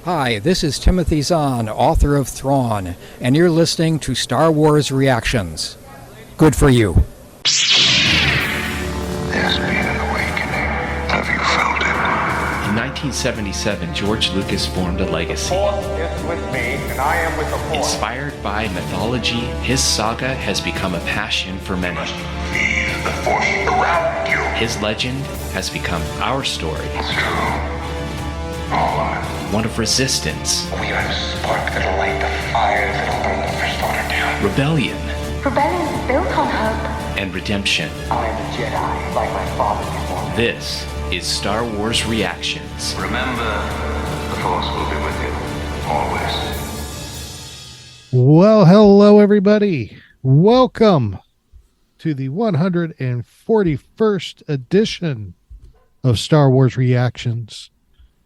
Hi, this is Timothy Zahn, author of Thrawn, and you're listening to Star Wars Reactions. Good for you. There's been an awakening. Have you felt it? In 1977, George Lucas formed a legacy. The Force is with me, and I am with the Force. Inspired by mythology, his saga has become a passion for many. Feel the Force around you. His legend has become our story. It's true. All of it. One of resistance, We are the spark that'll light the fire that'll burn the First Order down. rebellion, Rebellion is built on hope. and redemption. I am a Jedi, like my father before me. This is Star Wars Reactions. Remember, the Force will be with you. Always. Well, hello, everybody. Welcome to the 141st edition of Star Wars Reactions.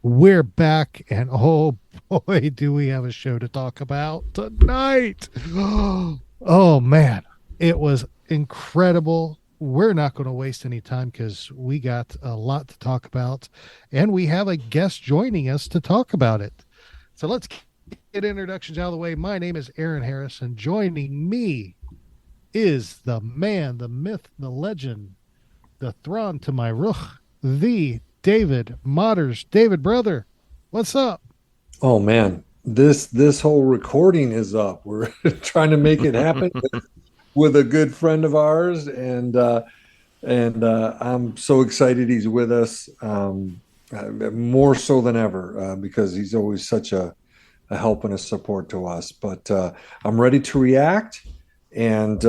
We're back, and oh boy, do we have a show to talk about tonight. Oh, man, it was incredible. We're not going to waste any time because we got a lot to talk about, and we have a guest joining us to talk about it. So let's get introductions out of the way. My name is Aaron Harris, and joining me is the man, the myth, the legend, the Thrawn to my Ruch, the David Motters. David, brother, what's up? Oh man, this whole recording is up. We're trying to make it happen with a good friend of ours, and I'm so excited he's with us, more so than ever, because he's always such a help and a support to us. But I'm ready to react and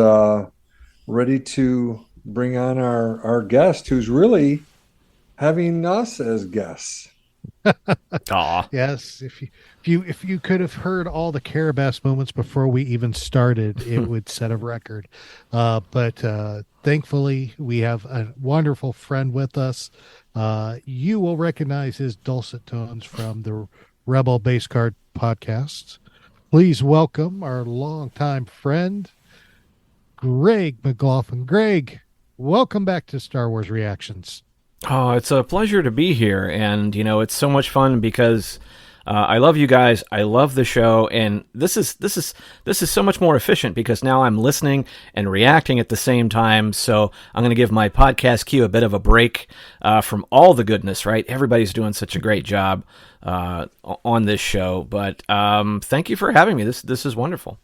ready to bring on our guest, who's really having us as guests. Aw. Yes, if you could have heard all the Carabas moments before we even started, it would set a record. But thankfully, we have a wonderful friend with us. You will recognize his dulcet tones from the Rebel Base Card podcast. Please welcome our longtime friend, Greg McLaughlin. Greg, welcome back to Star Wars Reactions. Oh, it's a pleasure to be here, and it's so much fun because I love you guys. I love the show, and this is so much more efficient because now I'm listening and reacting at the same time. So I'm going to give my podcast queue a bit of a break from all the goodness. Right, everybody's doing such a great job on this show, but thank you for having me. This is wonderful.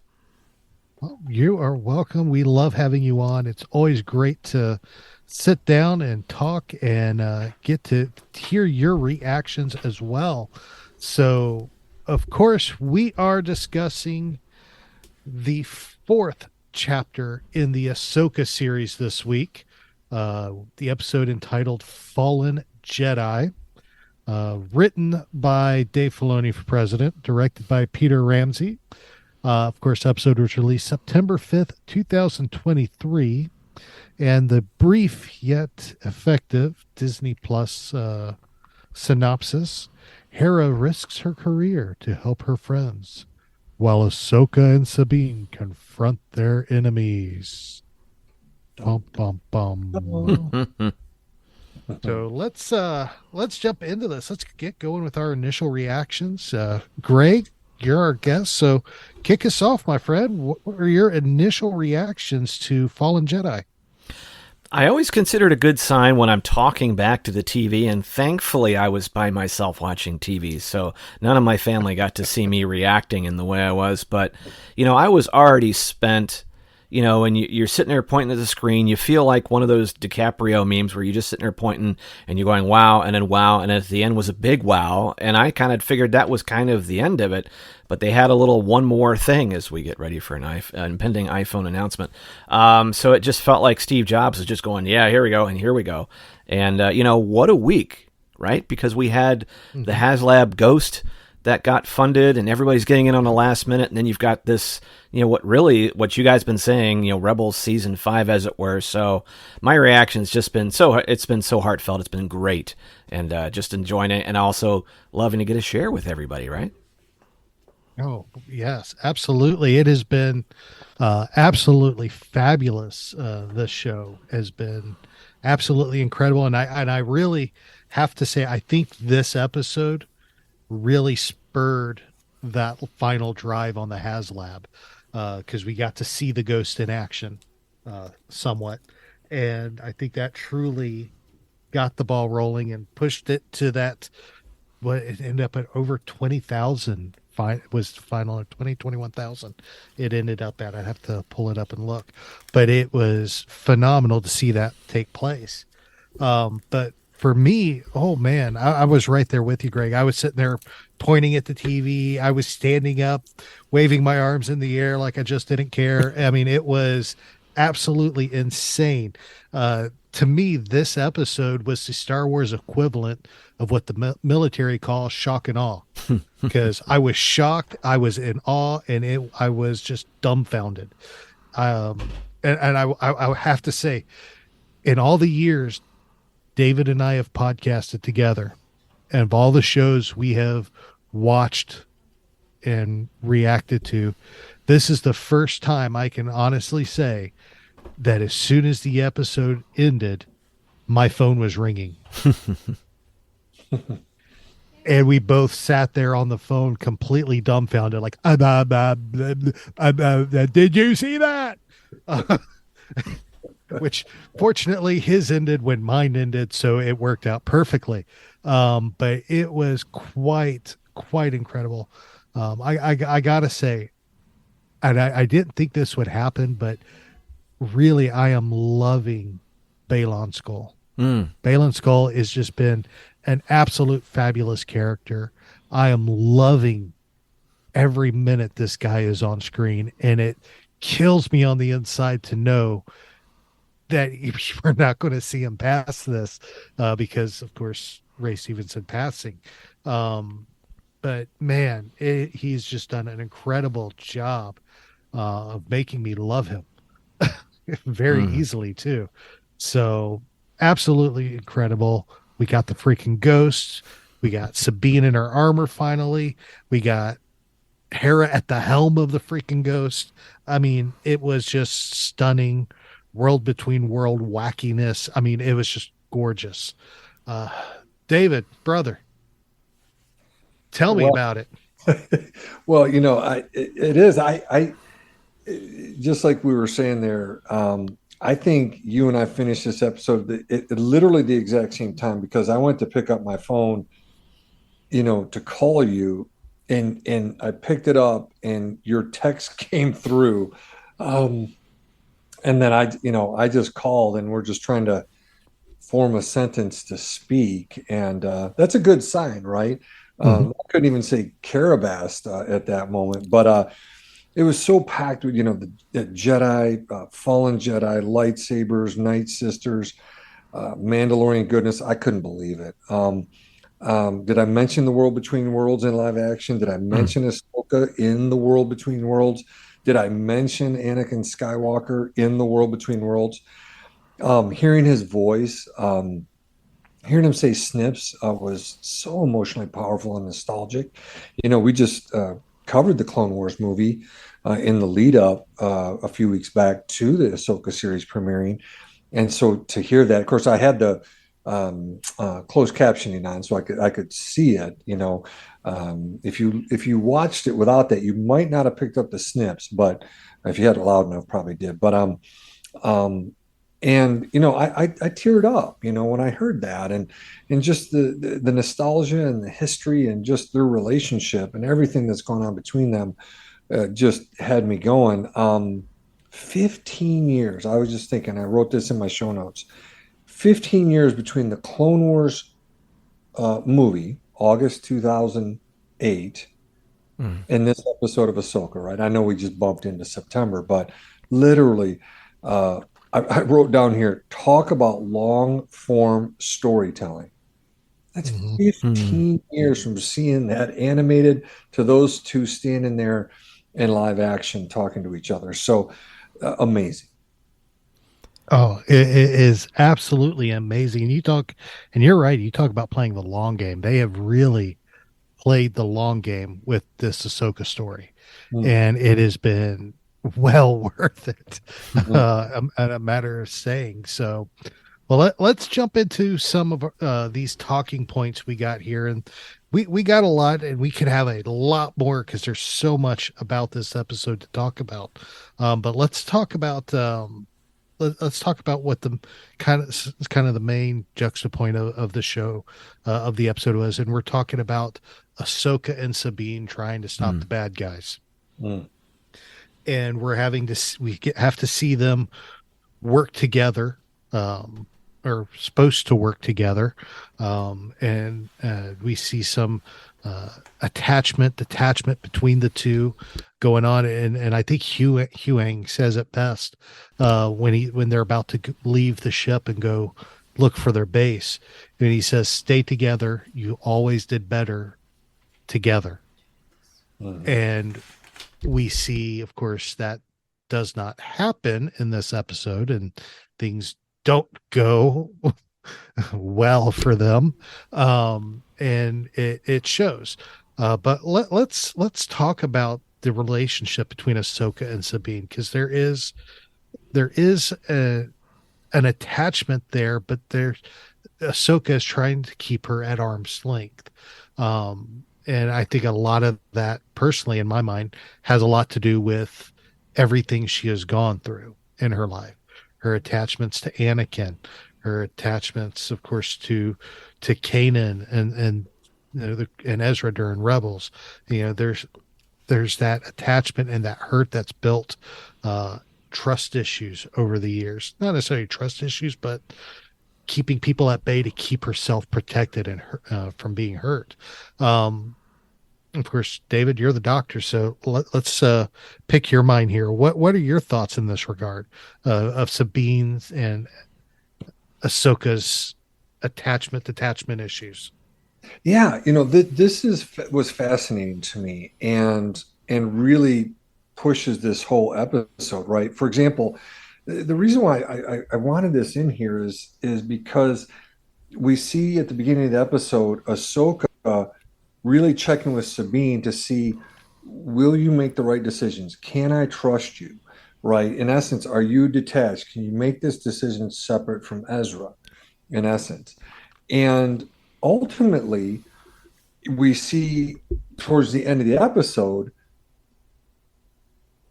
Well, you are welcome. We love having you on. It's always great to sit down and talk and get to hear your reactions as well. So, of course, we are discussing the fourth chapter in the Ahsoka series this week, the episode entitled Fallen Jedi, written by Dave Filoni for President, directed by Peter Ramsey. Of course, episode was released September 5th, 2023. And the brief yet effective Disney Plus synopsis: Hera risks her career to help her friends, while Ahsoka and Sabine confront their enemies. Bum, bum, bum. So let's jump into this. Let's get going with our initial reactions. Greg, you're our guest, so kick us off, my friend. What are your initial reactions to Fallen Jedi? I always consider it a good sign when I'm talking back to the TV, and thankfully I was by myself watching TV, so none of my family got to see me reacting in the way I was. But, I was already spent, and you're sitting there pointing at the screen. You feel like one of those DiCaprio memes where you're just sitting there pointing, and you're going, wow, and then wow, and at the end was a big wow, and I kind of figured that was kind of the end of it. But they had a little one more thing as we get ready for an impending iPhone announcement. So it just felt like Steve Jobs was just going, yeah, here we go, and here we go. And, what a week, right? Because we had the HasLab Ghost that got funded, and everybody's getting in on the last minute. And then you've got this, what you guys been saying, Rebels Season 5, as it were. So my reaction's just been it's been so heartfelt. It's been great. And just enjoying it, and also loving to get a share with everybody, right? Oh, yes, absolutely. It has been absolutely fabulous. This show has been absolutely incredible. And I really have to say, I think this episode really spurred that final drive on the HasLab, because we got to see the Ghost in action somewhat. And I think that truly got the ball rolling and pushed it to that, what it ended up at over 20,000. Was final at 21,000. It ended up at, I'd have to pull it up and look, but it was phenomenal to see that take place. But for me, oh man, I was right there with you, Greg. I was sitting there pointing at the TV. I was standing up, waving my arms in the air like I just didn't care. I mean, it was absolutely insane. To me, this episode was the Star Wars equivalent of what the military calls shock and awe, because I was shocked, I was in awe, and I was just dumbfounded. And I have to say, in all the years David and I have podcasted together, and of all the shows we have watched and reacted to, this is the first time I can honestly say that as soon as the episode ended, my phone was ringing. And we both sat there on the phone completely dumbfounded, like, did you see that? Which fortunately his ended when mine ended, so it worked out perfectly. But it was quite incredible. I gotta say, and I didn't think this would happen, but really I am loving Baylon Skoll. Baylon Skoll has just been an absolute fabulous character. I am loving every minute this guy is on screen, and it kills me on the inside to know that we're not going to see him past this, because of course Ray Stevenson passing. But man, he's just done an incredible job of making me love him very easily too. So absolutely incredible. We got the freaking ghosts. We got Sabine in her armor finally. We got Hera at the helm of the freaking ghost. I mean, it was just stunning. World between world wackiness. I mean, it was just gorgeous. David, brother, tell me about it. Well, it is. I just like we were saying there. I think you and I finished this episode at literally the exact same time, because I went to pick up my phone, to call you, and I picked it up, and your text came through, and then I just called, and we're just trying to form a sentence to speak, and that's a good sign, right? I couldn't even say Carabast at that moment, but it was so packed with, the Jedi, fallen Jedi, lightsabers, Night Sisters, Mandalorian goodness. I couldn't believe it. Did I mention the World Between Worlds in live action? Did I mention Ahsoka in the World Between Worlds? Did I mention Anakin Skywalker in the World Between Worlds? Hearing his voice, hearing him say snips was so emotionally powerful and nostalgic. We just covered the Clone Wars movie in the lead up a few weeks back to the Ahsoka series premiering. And so to hear that, of course, I had the closed captioning on, so I could see it. If you watched it without that, you might not have picked up the snips, but if you had it loud enough, probably did. But and I teared up, when I heard that, and just the nostalgia and the history and just their relationship and everything that's going on between them just had me going. 15 years. I was just thinking, I wrote this in my show notes. 15 years between the Clone Wars movie, August 2008, and this episode of Ahsoka, right? I know we just bumped into September, but literally, I wrote down here, talk about long form storytelling. That's 15 years from seeing that animated to those two standing there in live action talking to each other. So amazing. Oh, it is absolutely amazing. And you're right. You talk about playing the long game. They have really played the long game with this Ahsoka story, and it has been well worth it. A matter of saying. So, well, let's jump into some of these talking points we got here. And we got a lot, and we could have a lot more because there's so much about this episode to talk about. But let's talk about let's talk about what the kind of the main juxtapoint of the show of the episode was, and we're talking about Ahsoka and Sabine trying to stop the bad guys, and we're having to have to see them work together, or supposed to work together, and we see some detachment between the two going on, and I think Huang says it best when they're about to leave the ship and go look for their base, and he says, "Stay together. You always did better together." And we see, of course, that does not happen in this episode, and things don't go well for them, and it shows. But let's talk about the relationship between Ahsoka and Sabine, because there is an attachment there, but Ahsoka is trying to keep her at arm's length. And I think a lot of that, personally, in my mind, has a lot to do with everything she has gone through in her life. Her attachments to Anakin, her attachments, of course, to Kanan and and Ezra during Rebels. There's that attachment and that hurt that's built, trust issues over the years. Not necessarily trust issues, but keeping people at bay to keep herself protected and from being hurt. Of course, David, you're the doctor, so let's pick your mind here. What are your thoughts in this regard of Sabine's and Ahsoka's detachment issues? Yeah, this was fascinating to me, and really pushes this whole episode, right? For example, the reason why I wanted this in here is because we see at the beginning of the episode Ahsoka really checking with Sabine to see, will you make the right decisions? Can I trust you? Right? In essence, are you detached? Can you make this decision separate from Ezra? In essence. And ultimately, we see towards the end of the episode,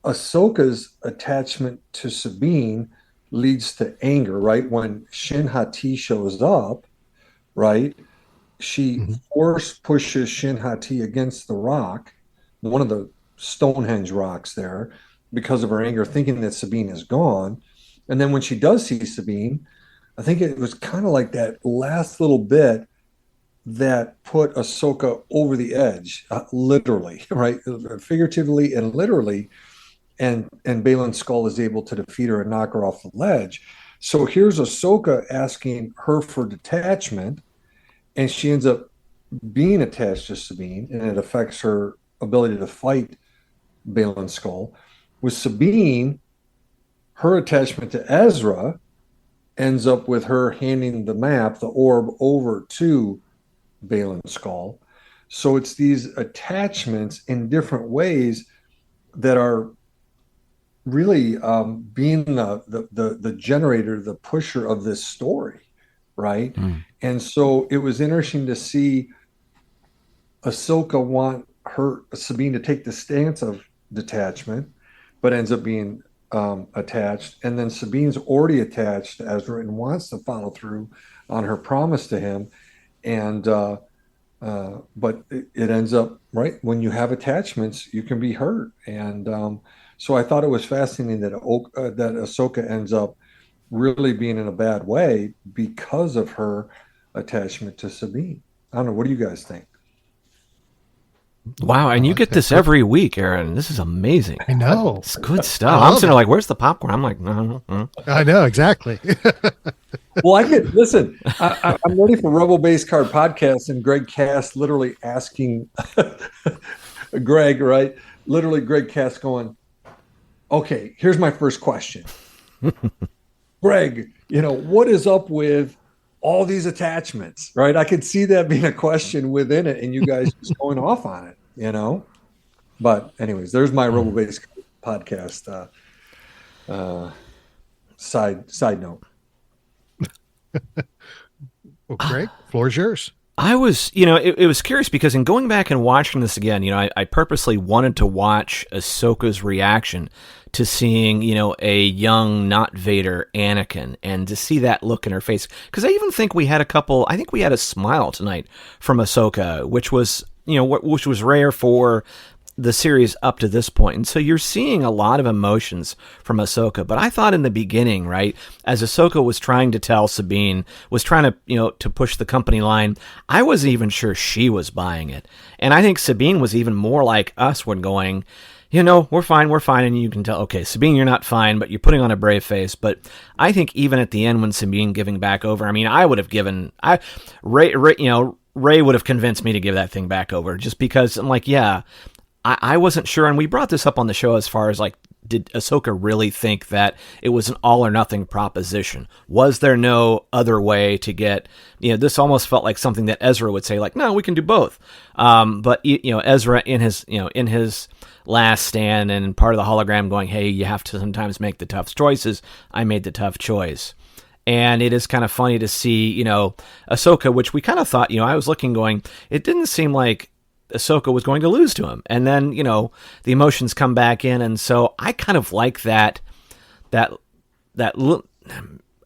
Ahsoka's attachment to Sabine leads to anger, right? When Shin Hati shows up, right? She force pushes Shin Hati against the rock, one of the Stonehenge rocks there, because of her anger, thinking that Sabine is gone. And then when she does see Sabine, I think it was kind of like that last little bit that put Ahsoka over the edge, literally, right? Figuratively and literally. And Baylon Skoll is able to defeat her and knock her off the ledge. So here's Ahsoka asking her for detachment, and she ends up being attached to Sabine, and it affects her ability to fight Baylon Skoll. With Sabine, her attachment to Ezra ends up with her handing the map, the orb, over to Baylon Skoll. So it's these attachments in different ways that are really being the generator, the pusher of this story, right? And so it was interesting to see Ahsoka want Sabine to take the stance of detachment, but ends up being attached. And then Sabine's already attached to Ezra and wants to follow through on her promise to him. And but it ends up, right, when you have attachments, you can be hurt. And so I thought it was fascinating that Ahsoka ends up really being in a bad way because of her attachment to Sabine. I don't know. What do you guys think? Wow, and you get this every week, Aaron. This is amazing. I know. It's good stuff. I'm sitting there like, where's the popcorn? I'm like, no. I know, exactly. Well, listen, I'm ready for Rebel Base Card podcast, and Greg Cass literally asking Greg, right? Literally Greg Cass going, okay, here's my first question. Greg, what is up with all these attachments, right? I could see that being a question within it, and you guys just going off on it, But anyways, there's my Rebel Base podcast side note. Well, Greg, floor is yours. I was, it was curious because in going back and watching this again, I purposely wanted to watch Ahsoka's reaction to seeing, a young, not Vader, Anakin, and to see that look in her face. Because I even think we had a smile tonight from Ahsoka, which was, which was rare for the series up to this point. And so you're seeing a lot of emotions from Ahsoka. But I thought in the beginning, right, as Ahsoka was trying to tell Sabine, was trying to, to push the company line, I wasn't even sure she was buying it. And I think Sabine was even more like us when going, we're fine. And you can tell, okay, Sabine, you're not fine, but you're putting on a brave face. But I think even at the end when Sabine giving back over, I mean, I would have given, Ray would have convinced me to give that thing back over just because I'm like, yeah, I wasn't sure, and we brought this up on the show as far as like, did Ahsoka really think that it was an all or nothing proposition? Was there no other way to get, this almost felt like something that Ezra would say, like, no, we can do both. But Ezra in his last stand and part of the hologram going, hey, you have to sometimes make the tough choices. I made the tough choice. And it is kind of funny to see, Ahsoka, which we kind of thought, I was looking going, it didn't seem like Ahsoka was going to lose to him. And then, the emotions come back in. And so I kind of like that I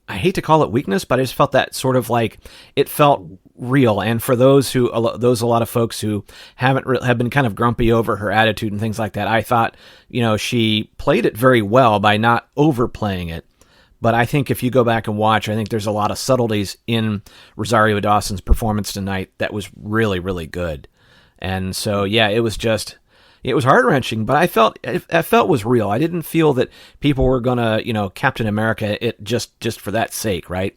hate to call it weakness, but I just felt that sort of like it felt real. And for a lot of folks who have been kind of grumpy over her attitude and things like that, I thought, she played it very well by not overplaying it. But I think if you go back and watch, I think there's a lot of subtleties in Rosario Dawson's performance tonight that was really, really good. And so, yeah, it was heart-wrenching, but I felt it was real. I didn't feel that people were going to, Captain America it just for that sake, right?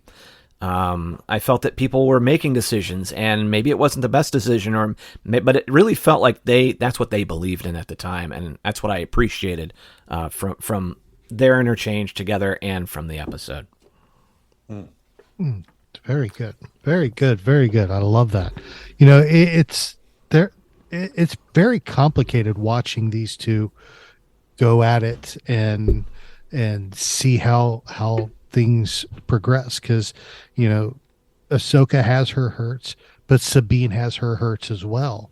I felt that people were making decisions, and maybe it wasn't the best decision, but it really felt like that's what they believed in at the time, and that's what I appreciated from their interchange together and from the episode. Very good. Very good. Very good. I love that. It's very complicated watching these two go at it and see how things progress, because Ahsoka has her hurts, but Sabine has her hurts as well.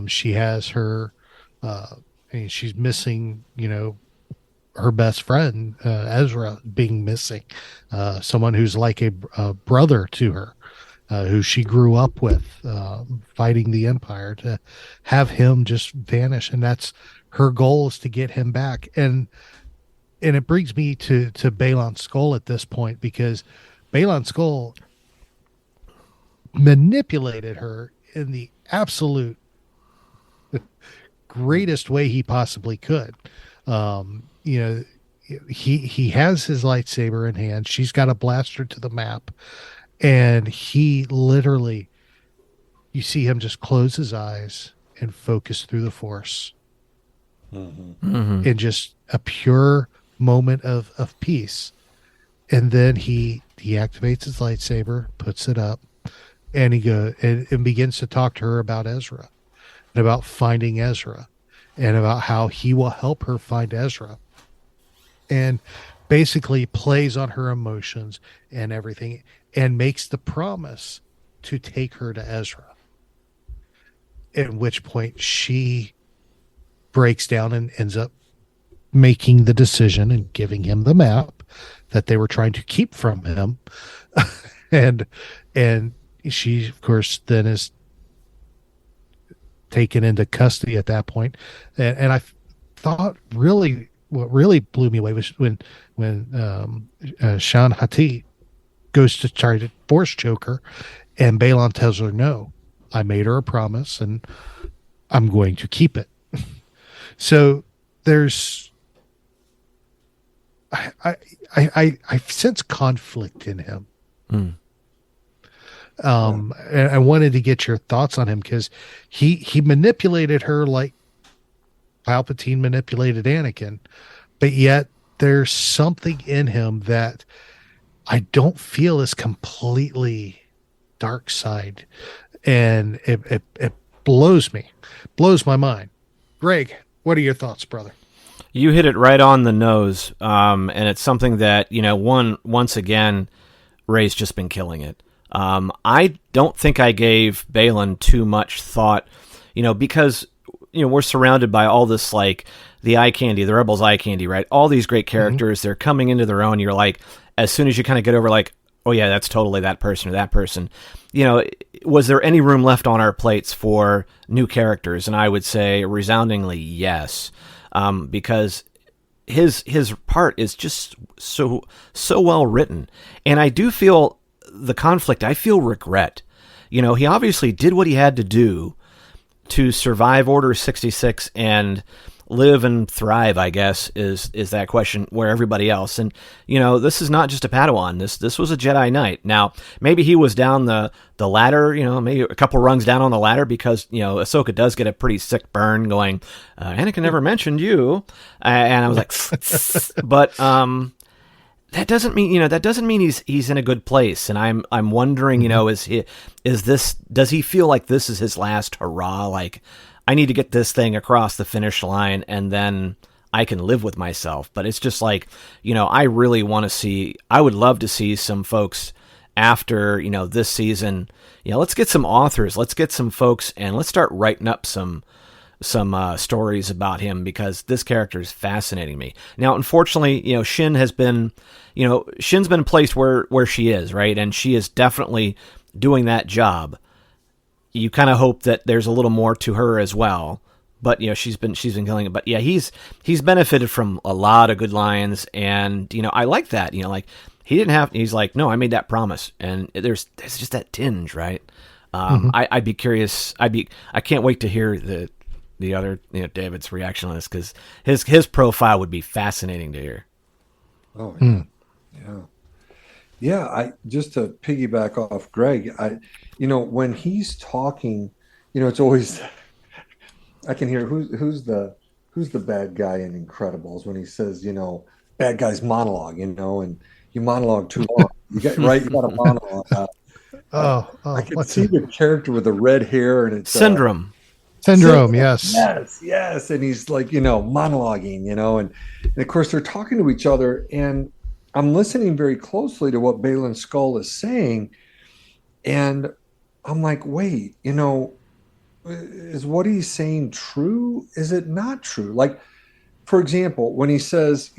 She has her she's missing her best friend Ezra being missing, someone who's like a brother to her, who she grew up with, fighting the Empire, to have him just vanish. And that's her goal, is to get him back. And it brings me to Baylon Skoll at this point, because Baylon Skoll manipulated her in the absolute greatest way he possibly could. He has his lightsaber in hand. She's got a blaster to the map. And he literally, you see him just close his eyes and focus through the Force, in just a pure moment of peace. And then he activates his lightsaber, puts it up, and he goes and begins to talk to her about Ezra, and about finding Ezra, and about how he will help her find Ezra, and basically plays on her emotions and everything, and makes the promise to take her to Ezra. At which point she breaks down and ends up making the decision and giving him the map that they were trying to keep from him. and she, of course, then is taken into custody at that point. And I thought what really blew me away was when Shan Hati goes to try to force choke her, and Baylon tells her, no, I made her a promise and I'm going to keep it. So there's, I sense conflict in him. And I wanted to get your thoughts on him, because he manipulated her like Palpatine manipulated Anakin, but yet there's something in him that I don't feel is completely dark side, and it blows my mind. Greg, what are your thoughts, brother? You hit it right on the nose, and it's something that once again, Ray's just been killing it. I don't think I gave Baylon too much thought, because we're surrounded by all this, like, the eye candy, the Rebels eye candy, right? All these great characters, they're coming into their own. You're like, as soon as you kind of get over, like, oh yeah, that's totally that person or that person. Was there any room left on our plates for new characters? And I would say resoundingly yes, because his part is just so well written, and I do feel the conflict. I feel regret. He obviously did what he had to do to survive Order 66 and live and thrive, I guess, is that question, where everybody else. And, this is not just a Padawan. This was a Jedi Knight. Now, maybe he was down the ladder, maybe a couple rungs down on the ladder, because, Ahsoka does get a pretty sick burn going, Anakin never mentioned you. And I was like, but that doesn't mean he's in a good place. And I'm wondering, does he feel like this is his last hurrah? Like, I need to get this thing across the finish line and then I can live with myself. But it's just like, I really want to see, I would love to see some folks after, this season, let's get some authors, let's get some folks, and let's start writing up some stories about him, because this character is fascinating me. Now, unfortunately, Shin's been placed where she is, right? And she is definitely doing that job. You kind of hope that there's a little more to her as well, but she's been killing it. But yeah, he's benefited from a lot of good lines, and I like that. Like, he didn't have. He's like, no, I made that promise, and there's just that tinge, right? I'd be curious. I can't wait to hear the other David's reaction on this, because his profile would be fascinating to hear. Oh yeah. Yeah, I just to piggyback off Greg, when he's talking, it's always I can hear who's the bad guy in Incredibles when he says, bad guy's monologue, and you monologue too long. You got a monologue. I can see the character with the red hair, and it's Syndrome, yes. Yes. And he's like, monologuing, and of course they're talking to each other, and I'm listening very closely to what Baylon Skoll is saying, and I'm like, wait, is what he's saying true? Is it not true? Like, for example, when he says,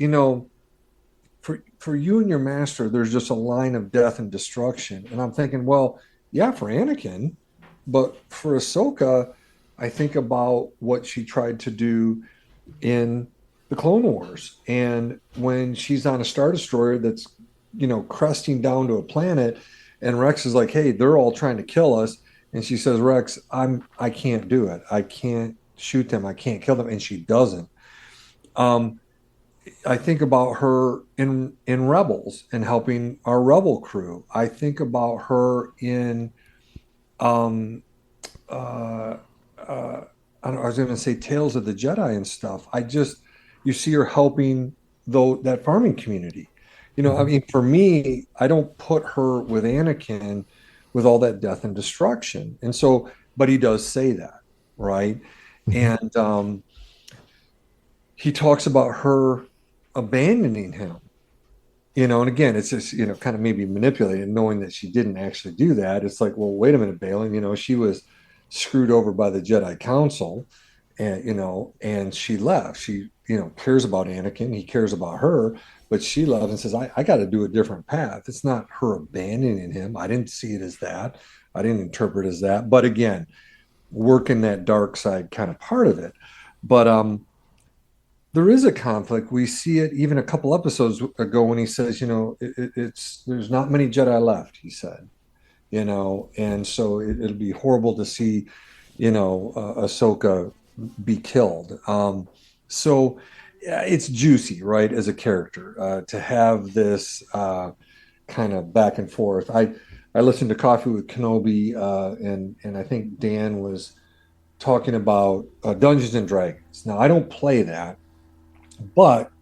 for you and your master, there's just a line of death and destruction. And I'm thinking, well, yeah, for Anakin, but for Ahsoka, I think about what she tried to do in the Clone Wars. And when she's on a Star Destroyer that's, cresting down to a planet, and Rex is like, hey, they're all trying to kill us. And she says, Rex, I can't do it. I can't shoot them. I can't kill them. And she doesn't. I think about her in Rebels and helping our Rebel crew. I think about her in, I was going to say Tales of the Jedi and stuff. You see her helping that farming community. I mean, for me, I don't put her with Anakin with all that death and destruction. And so, but he does say that, right? And he talks about her abandoning him, and again, it's just, kind of maybe manipulated, knowing that she didn't actually do that. It's like, well, wait a minute, Baylon, she was screwed over by the Jedi Council, and, and she left. She, cares about Anakin. He cares about her, but she left and says, I got to do a different path. It's not her abandoning him. I didn't see it as that. I didn't interpret it as that. But again, working that dark side kind of part of it. But there is a conflict. We see it even a couple episodes ago when he says, there's not many Jedi left, he said, and so it'll be horrible to see, Ahsoka be killed. So it's juicy, right, as a character, to have this kind of back and forth. I listened to Coffee with Kenobi, and I think Dan was talking about Dungeons and Dragons. Now, I don't play that, but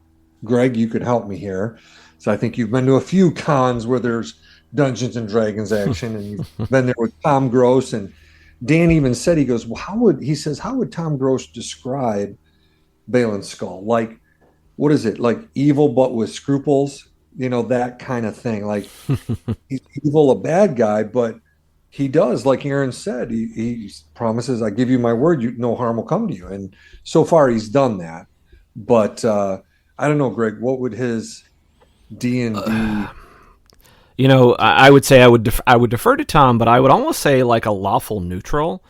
Greg, you could help me here. So I think you've been to a few cons where there's Dungeons and Dragons action, and you've been there with Tom Gross. And Dan even said, he goes, well, how would Tom Gross describe Baylon Skoll? Like, what is it? Like evil, but with scruples, that kind of thing. Like he's evil, a bad guy, but he does, like Aaron said, he promises, I give you my word, no harm will come to you. And so far he's done that. But I don't know, Greg, what would his D&D... I would say I would defer to Tom, but I would almost say like a lawful neutral,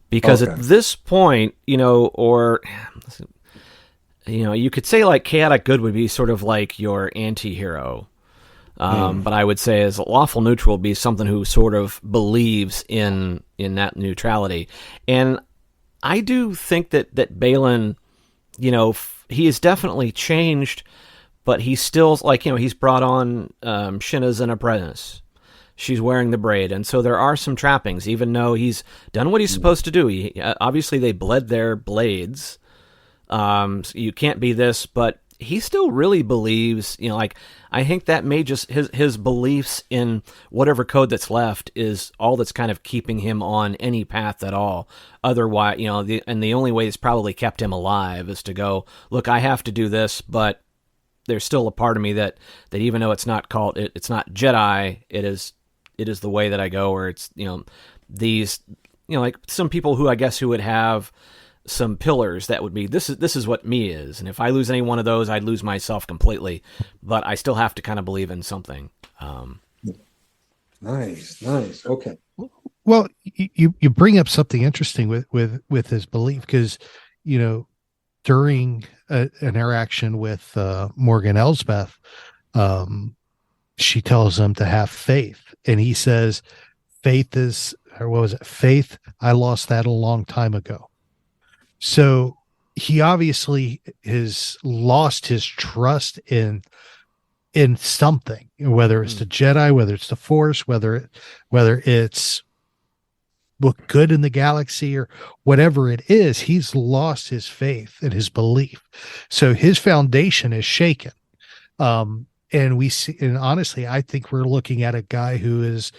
because at this point, or you could say like chaotic good would be sort of like your anti-hero. But I would say as a lawful neutral would be something who sort of believes in that neutrality. And I do think that Baylon, he has definitely changed, but he's still like, he's brought on Shin as an apprentice. She's wearing the braid. And so there are some trappings, even though he's done what he's supposed to do. Obviously, they bled their blades. So you can't be this, but he still really believes, I think that may just his beliefs in whatever code that's left is all that's kind of keeping him on any path at all. Otherwise, and the only way it's probably kept him alive is to go, look, I have to do this, but there's still a part of me that even though it's not called, it's not Jedi, it is the way that I go, or it's, these, like some people who I guess who would have some pillars that would be, this is what me is. And if I lose any one of those, I'd lose myself completely, but I still have to kind of believe in something. Nice. Okay. Well, you bring up something interesting with his belief, because, during an interaction with Morgan Elsbeth, she tells him to have faith, and he says, faith is, or what was it? Faith, I lost that a long time ago. So he obviously has lost his trust in something, whether it's the Jedi, whether it's the Force, whether it's look good in the galaxy or whatever it is. He's lost his faith and his belief. So his foundation is shaken. And we see, and honestly, I think we're looking at a guy who is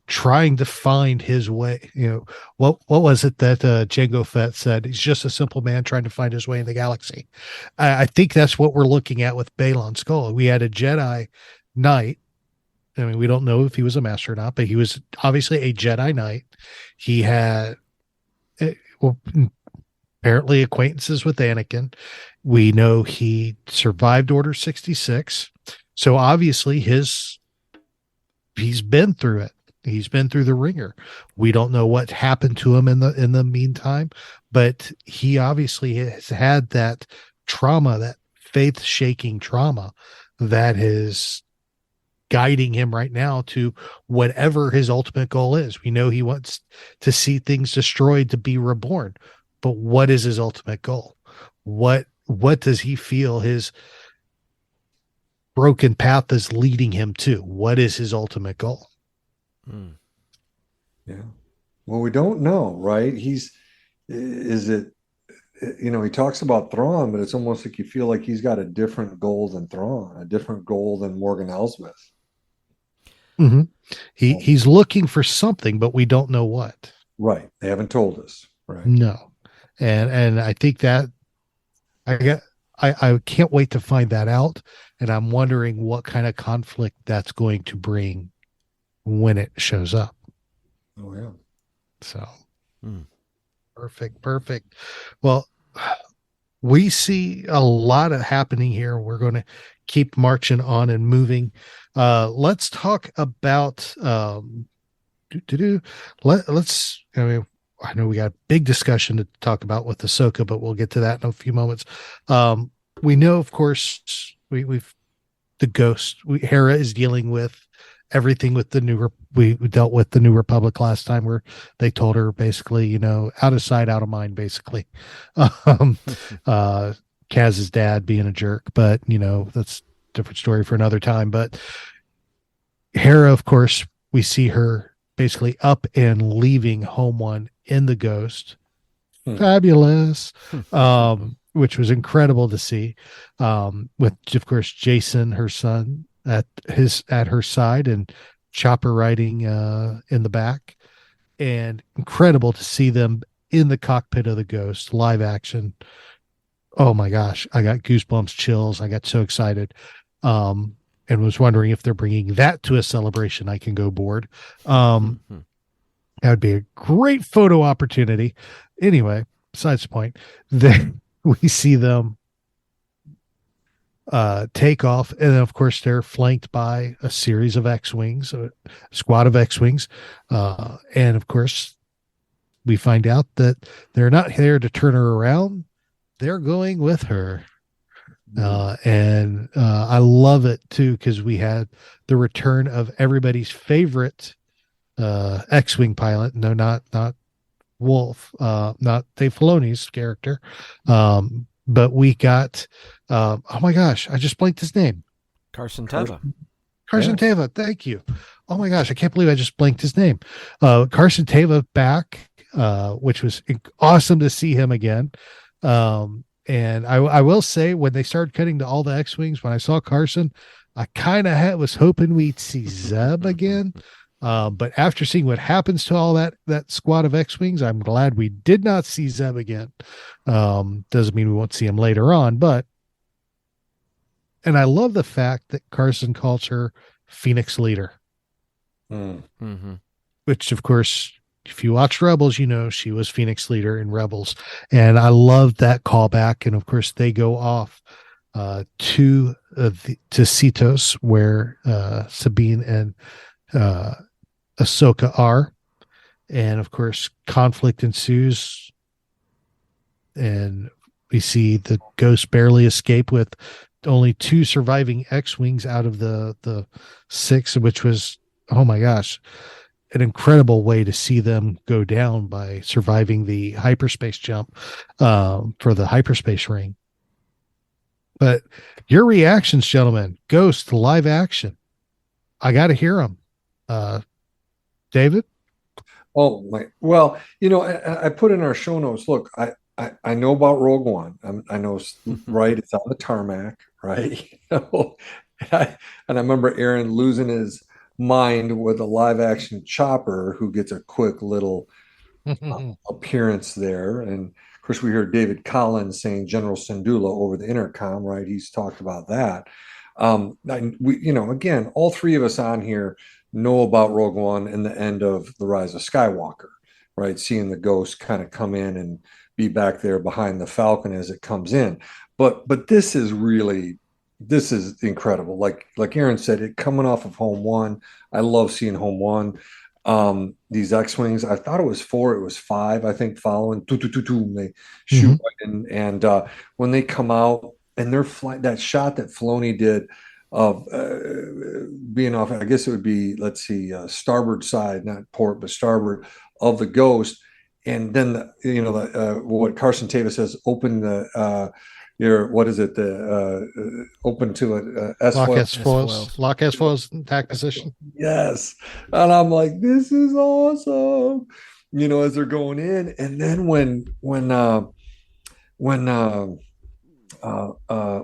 trying to find his way. What was it that Jango Fett said? He's just a simple man trying to find his way in the galaxy. I think that's what we're looking at with Baylon Skoll. We had a Jedi Knight. I mean, we don't know if he was a master or not, but he was obviously a Jedi Knight. He had apparently acquaintances with Anakin. We know he survived Order 66. So obviously he's been through it. He's been through the ringer. We don't know what happened to him in the meantime, but he obviously has had that trauma, that faith shaking trauma that is guiding him right now to whatever his ultimate goal is. We know he wants to see things destroyed to be reborn, but what is his ultimate goal? What does he feel his broken path is leading him to? What is his ultimate goal? Yeah. Well, we don't know, right? He talks about Thrawn, but it's almost like you feel like he's got a different goal than Thrawn, a different goal than Morgan Elsbeth. Mm-hmm. He's looking for something, but we don't know what. Right. They haven't told us. Right. No. And I think that I can't wait to find that out. And I'm wondering what kind of conflict that's going to bring when it shows up. Oh, yeah. So perfect. Well, we see a lot of happening here. We're going to keep marching on and moving. Let's talk about I know we got a big discussion to talk about with Ahsoka, but we'll get to that in a few moments. We know, of course, we've the Ghost. Hera is dealing with everything with the new. We dealt with the New Republic last time, where they told her basically, out of sight, out of mind, basically. Kaz's dad being a jerk, but that's a different story for another time. But Hera, of course, we see her basically up and leaving Home One in the Ghost. Fabulous. Which was incredible to see. With, of course, Jason, her son, at her side, and Chopper riding in the back. And incredible to see them in the cockpit of the Ghost, live action. Oh my gosh, I got goosebumps, chills. I got so excited. and was wondering if they're bringing that to a celebration I can go board. That would be a great photo opportunity. Anyway, besides the point, then we see them take off, and then of course they're flanked by a series of X-wings, a squad of X-wings, and of course we find out that they're not there to turn her around, they're going with her. And I love it too, because we had the return of everybody's favorite X-wing pilot. No, not Wolf, not Dave Filoni's character, but we got oh my gosh, I just blanked his name. Carson Teva. Carson Teva, thank you. Oh my gosh, I can't believe I just blanked his name. Carson Teva back, which was awesome to see him again. And I will say, when they started cutting to all the X-wings, when I saw Carson, I kind of was hoping we'd see Zeb again. But after seeing what happens to all that squad of X-wings, I'm glad we did not see Zeb again. Doesn't mean we won't see him later on, and I love the fact that Carson calls her Phoenix Leader, which of course, if you watch Rebels, you know she was Phoenix Leader in Rebels, and I love that callback. And of course, they go off to Cetos, where Sabine and Ahsoka are, and of course conflict ensues, and we see the Ghost barely escape with only 2 surviving X-wings out of the 6, which was, oh my gosh, an incredible way to see them go down by surviving the hyperspace jump for the hyperspace ring. But your reactions, gentlemen, Ghost live action, I got to hear them. David? Oh my! Well, I put in our show notes. Look, I know about Rogue One. I know, right? It's on the tarmac, right? And I remember Aaron losing his mind with a live action Chopper, who gets a quick little appearance there. And of course, we heard David Collins saying General Syndulla over the intercom, right? He's talked about that. Again, all 3 of us on here know about Rogue One and the end of The Rise of Skywalker, right? Seeing the Ghost kind of come in and be back there behind the Falcon as it comes in. But this is incredible. Like Aaron said, it coming off of Home One. I love seeing Home One. These X-wings, I thought it was 4, it was 5, I think, following they shoot and when they come out and they're flying, that shot that Filoni did of being off, I guess it would be, starboard side, not port, but starboard of the Ghost. And then, what Carson Teva says, open the, what is it? Open to it. Lock S foils attack position. Yes. And I'm like, this is awesome. As they're going in. And then when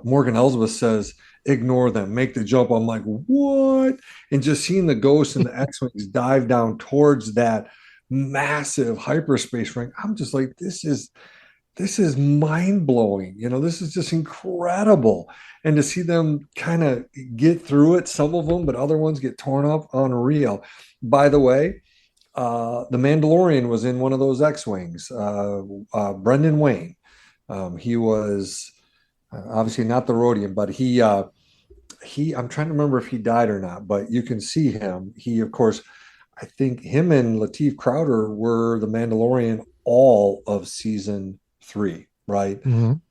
Morgan Elsbeth says, ignore them, make the jump, I'm like, what? And just seeing the Ghost and the X-wings dive down towards that massive hyperspace ring, I'm just like, this is mind-blowing. This is just incredible. And to see them kind of get through it, some of them, but other ones get torn up, unreal. By the way, the Mandalorian was in one of those X-wings, Brendan Wayne. He was obviously not the Rhodian, but he I'm trying to remember if he died or not, but you can see him. He, of course, I think him and Lateef Crowder were the Mandalorian all of season 3, right? Pedro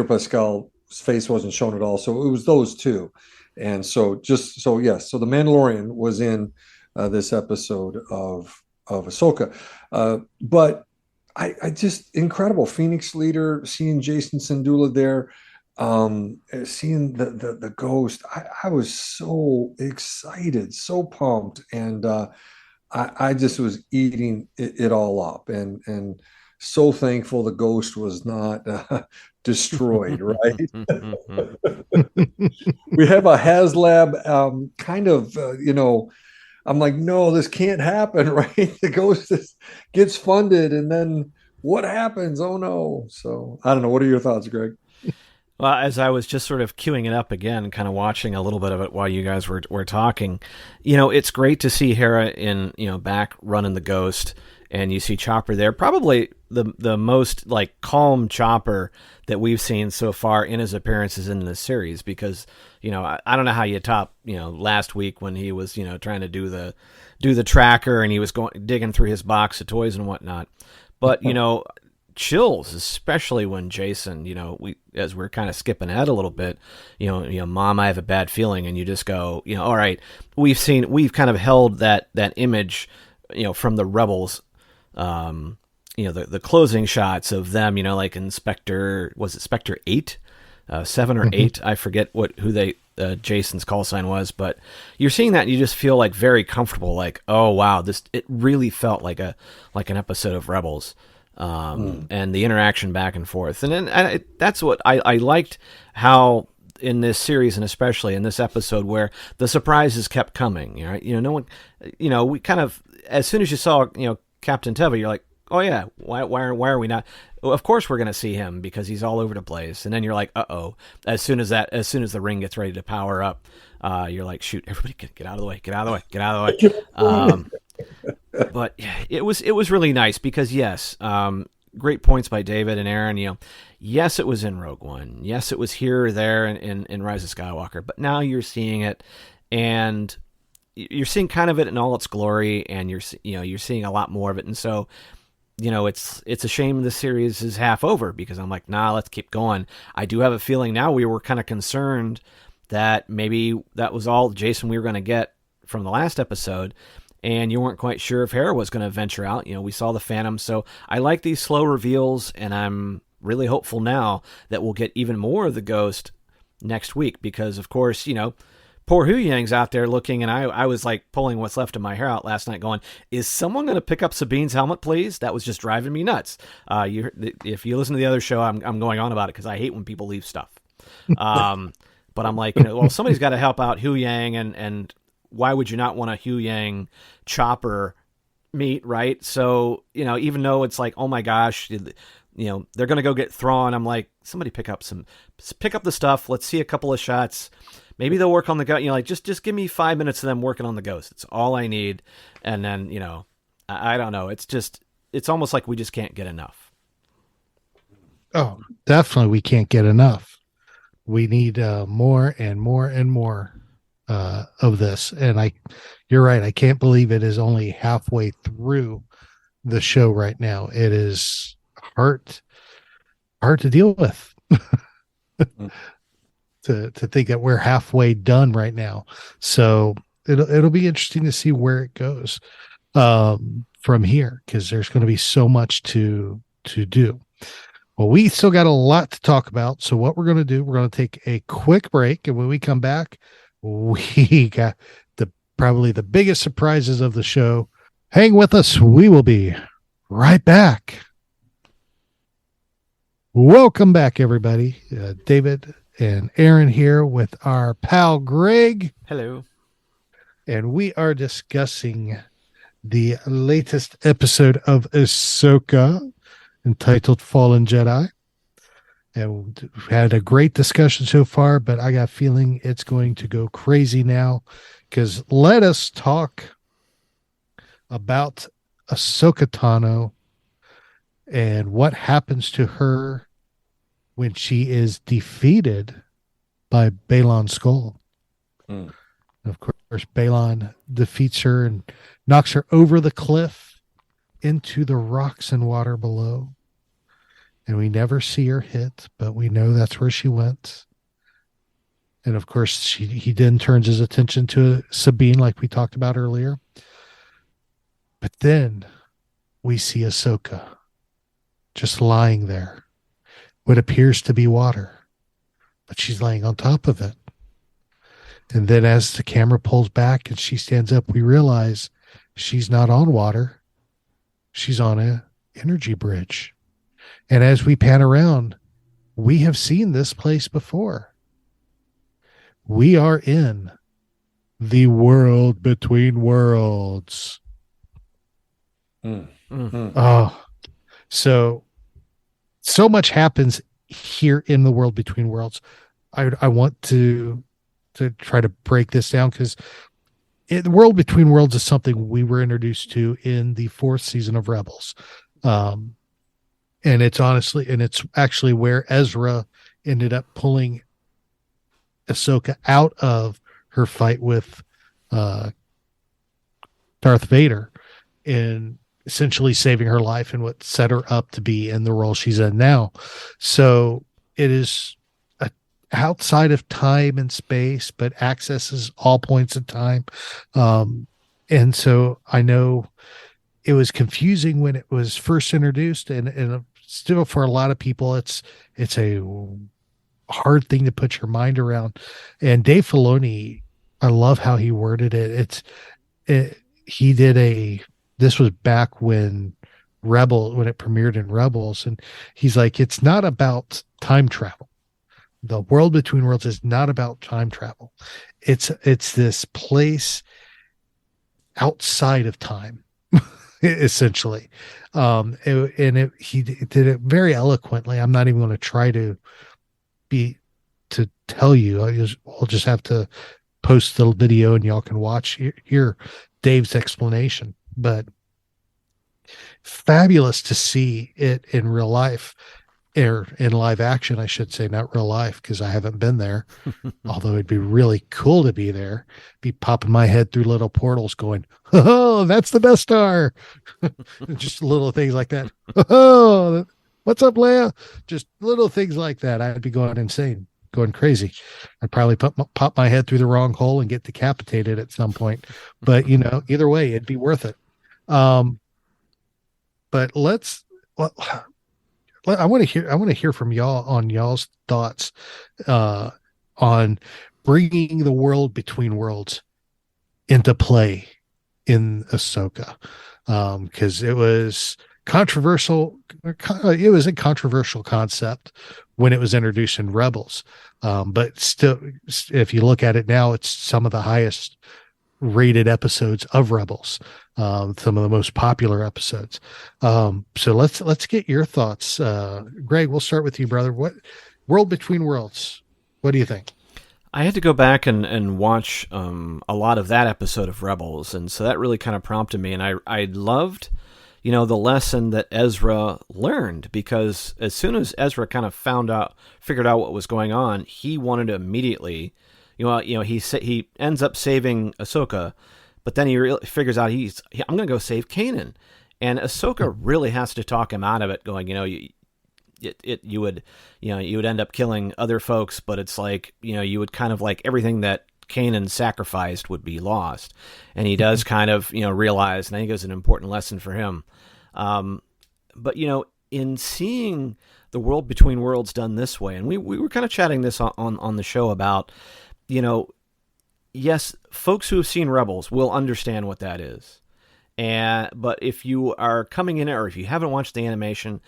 Pascal's face wasn't shown at all, so it was those 2. And so so the Mandalorian was in this episode of Ahsoka. But I just, incredible. Phoenix Leader, seeing Jason Syndulla there, seeing the Ghost. I was so excited, so pumped, and I just was eating it all up, and so thankful the Ghost was not destroyed, right? We have a HasLab kind of, I'm like, no, this can't happen, right? The Ghost gets funded, and then what happens? Oh no! So I don't know. What are your thoughts, Greg? Well, as I was just sort of queuing it up again, kind of watching a little bit of it while you guys were talking, it's great to see Hera in, back running the Ghost, and you see Chopper there. Probably the most like calm Chopper that we've seen so far in his appearances in this series, because, I don't know how you top, last week when he was, trying to do the tracker and he was digging through his box of toys and whatnot. But, chills, especially when Jason, as we're kind of skipping ahead a little bit, Mom, I have a bad feeling, and you just go, all right, we've kind of held that image, from the Rebels, the closing shots of them, like in Spectre 8, 7 or 8, I forget who Jason's call sign was, but you're seeing that and you just feel like very comfortable, like, oh wow, it really felt like an episode of Rebels. And the interaction back and forth. And that's what I liked, how in this series, and especially in this episode, where the surprises kept coming, right? No one, we kind of, as soon as you saw, Captain Teva, you're like, oh yeah, why are we not? Well, of course we're going to see him because he's all over the place. And then you're like, uh-oh, as soon as the ring gets ready to power up, you're like, shoot, everybody get out of the way, get out of the way. But yeah, it was really nice because yes, great points by David and Aaron. Yes, it was in Rogue One. Yes, it was here or there in Rise of Skywalker. But now you're seeing it, and you're seeing kind of it in all its glory, and you're seeing a lot more of it. And so, it's a shame the series is half over, because I'm like, nah, let's keep going. I do have a feeling now we were kind of concerned that maybe that was all Jason we were going to get from the last episode. And you weren't quite sure if Hera was going to venture out. We saw the Phantom. So I like these slow reveals, and I'm really hopeful now that we'll get even more of the Ghost next week. Because, of course, poor Hu Yang's out there looking, and I was like pulling what's left of my hair out last night going, is someone going to pick up Sabine's helmet, please? That was just driving me nuts. If you listen to the other show, I'm going on about it because I hate when people leave stuff. But I'm like, well, somebody's got to help out Hu Yang, and why would you not want a Hu Yang Chopper meet, right? So, even though it's like, oh my gosh, they're going to go get Thrawn, I'm like, somebody pick up the stuff. Let's see a couple of shots. Maybe they'll work on the Ghost. Just give me 5 minutes of them working on the Ghost. It's all I need. And then, I don't know. It's almost like we just can't get enough. Oh, definitely. We can't get enough. We need more and more and more of this. And you're right. I can't believe it is only halfway through the show right now. It is hard to deal with. to think that we're halfway done right now. So it'll be interesting to see where it goes from here, because there's going to be so much to do. Well, we still got a lot to talk about. So what we're going to do, we're going to take a quick break, and when we come back, we got probably the biggest surprises of the show. Hang with us. We will be right back. Welcome back, everybody. David and Aaron here with our pal Greg. Hello. And we are discussing the latest episode of Ahsoka, entitled Fallen Jedi. And we've had a great discussion so far, but I got a feeling it's going to go crazy now, because let us talk about Ahsoka Tano and what happens to her when she is defeated by Baylon Skoll. Of course, Baylon defeats her and knocks her over the cliff into the rocks and water below. And we never see her hit, but we know that's where she went. And of course, he then turns his attention to Sabine, like we talked about earlier. But then we see Ahsoka just lying there, what appears to be water, but she's laying on top of it. And then as the camera pulls back and she stands up, we realize she's not on water. She's on an energy bridge. And as we pan around, we have seen this place before. We are in the world between worlds. Oh, so much happens here in the World Between Worlds. I want to try to break this down, because the World Between Worlds is something we were introduced to in the 4th season of Rebels. And it's actually where Ezra ended up pulling Ahsoka out of her fight with Darth Vader, and essentially saving her life, and what set her up to be in the role she's in now. So it is outside of time and space, but accesses all points in time. And so I know it was confusing when it was first introduced, and still for a lot of people, it's a hard thing to put your mind around. And Dave Filoni, I love how he worded it. This was back when it premiered in Rebels, and he's like, it's not about time travel. The World Between Worlds is not about time travel. It's this place outside of time, essentially. He did it very eloquently. I'm not even going to try to tell you. I'll just have to post the video, and y'all can hear Dave's explanation. But fabulous to see it in real life, or in live action, I should say, not real life, because I haven't been there. Although it'd be really cool to be there, be popping my head through little portals going, oh, that's the Death Star. Just little things like that. Oh, what's up, Leia? Just little things like that. I'd be going insane, going crazy. I'd probably pop my head through the wrong hole and get decapitated at some point. But, either way, it'd be worth it. But I want to hear from y'all on y'all's thoughts on bringing the World Between Worlds into play in Ahsoka, because it was controversial. It was a controversial concept when it was introduced in Rebels, but still, if you look at it now, it's some of the highest rated episodes of Rebels, some of the most popular episodes. So let's get your thoughts. Greg, we'll start with you, brother. What World Between Worlds? What do you think? I had to go back and watch a lot of that episode of Rebels, and so that really kind of prompted me. And I loved, the lesson that Ezra learned, because as soon as Ezra kind of figured out what was going on, he wanted to immediately, he ends up saving Ahsoka, but then he figures out I'm going to go save Kanan, and Ahsoka really has to talk him out of it, going, you would end up killing other folks, but it's like, you would kind of like everything that Kanan sacrificed would be lost. And he does kind of, realize, and I think it was an important lesson for him. But, in seeing the World Between Worlds done this way, and we were kind of chatting this on the show about, yes, folks who have seen Rebels will understand what that is. But if you are coming in, or if you haven't watched the animation,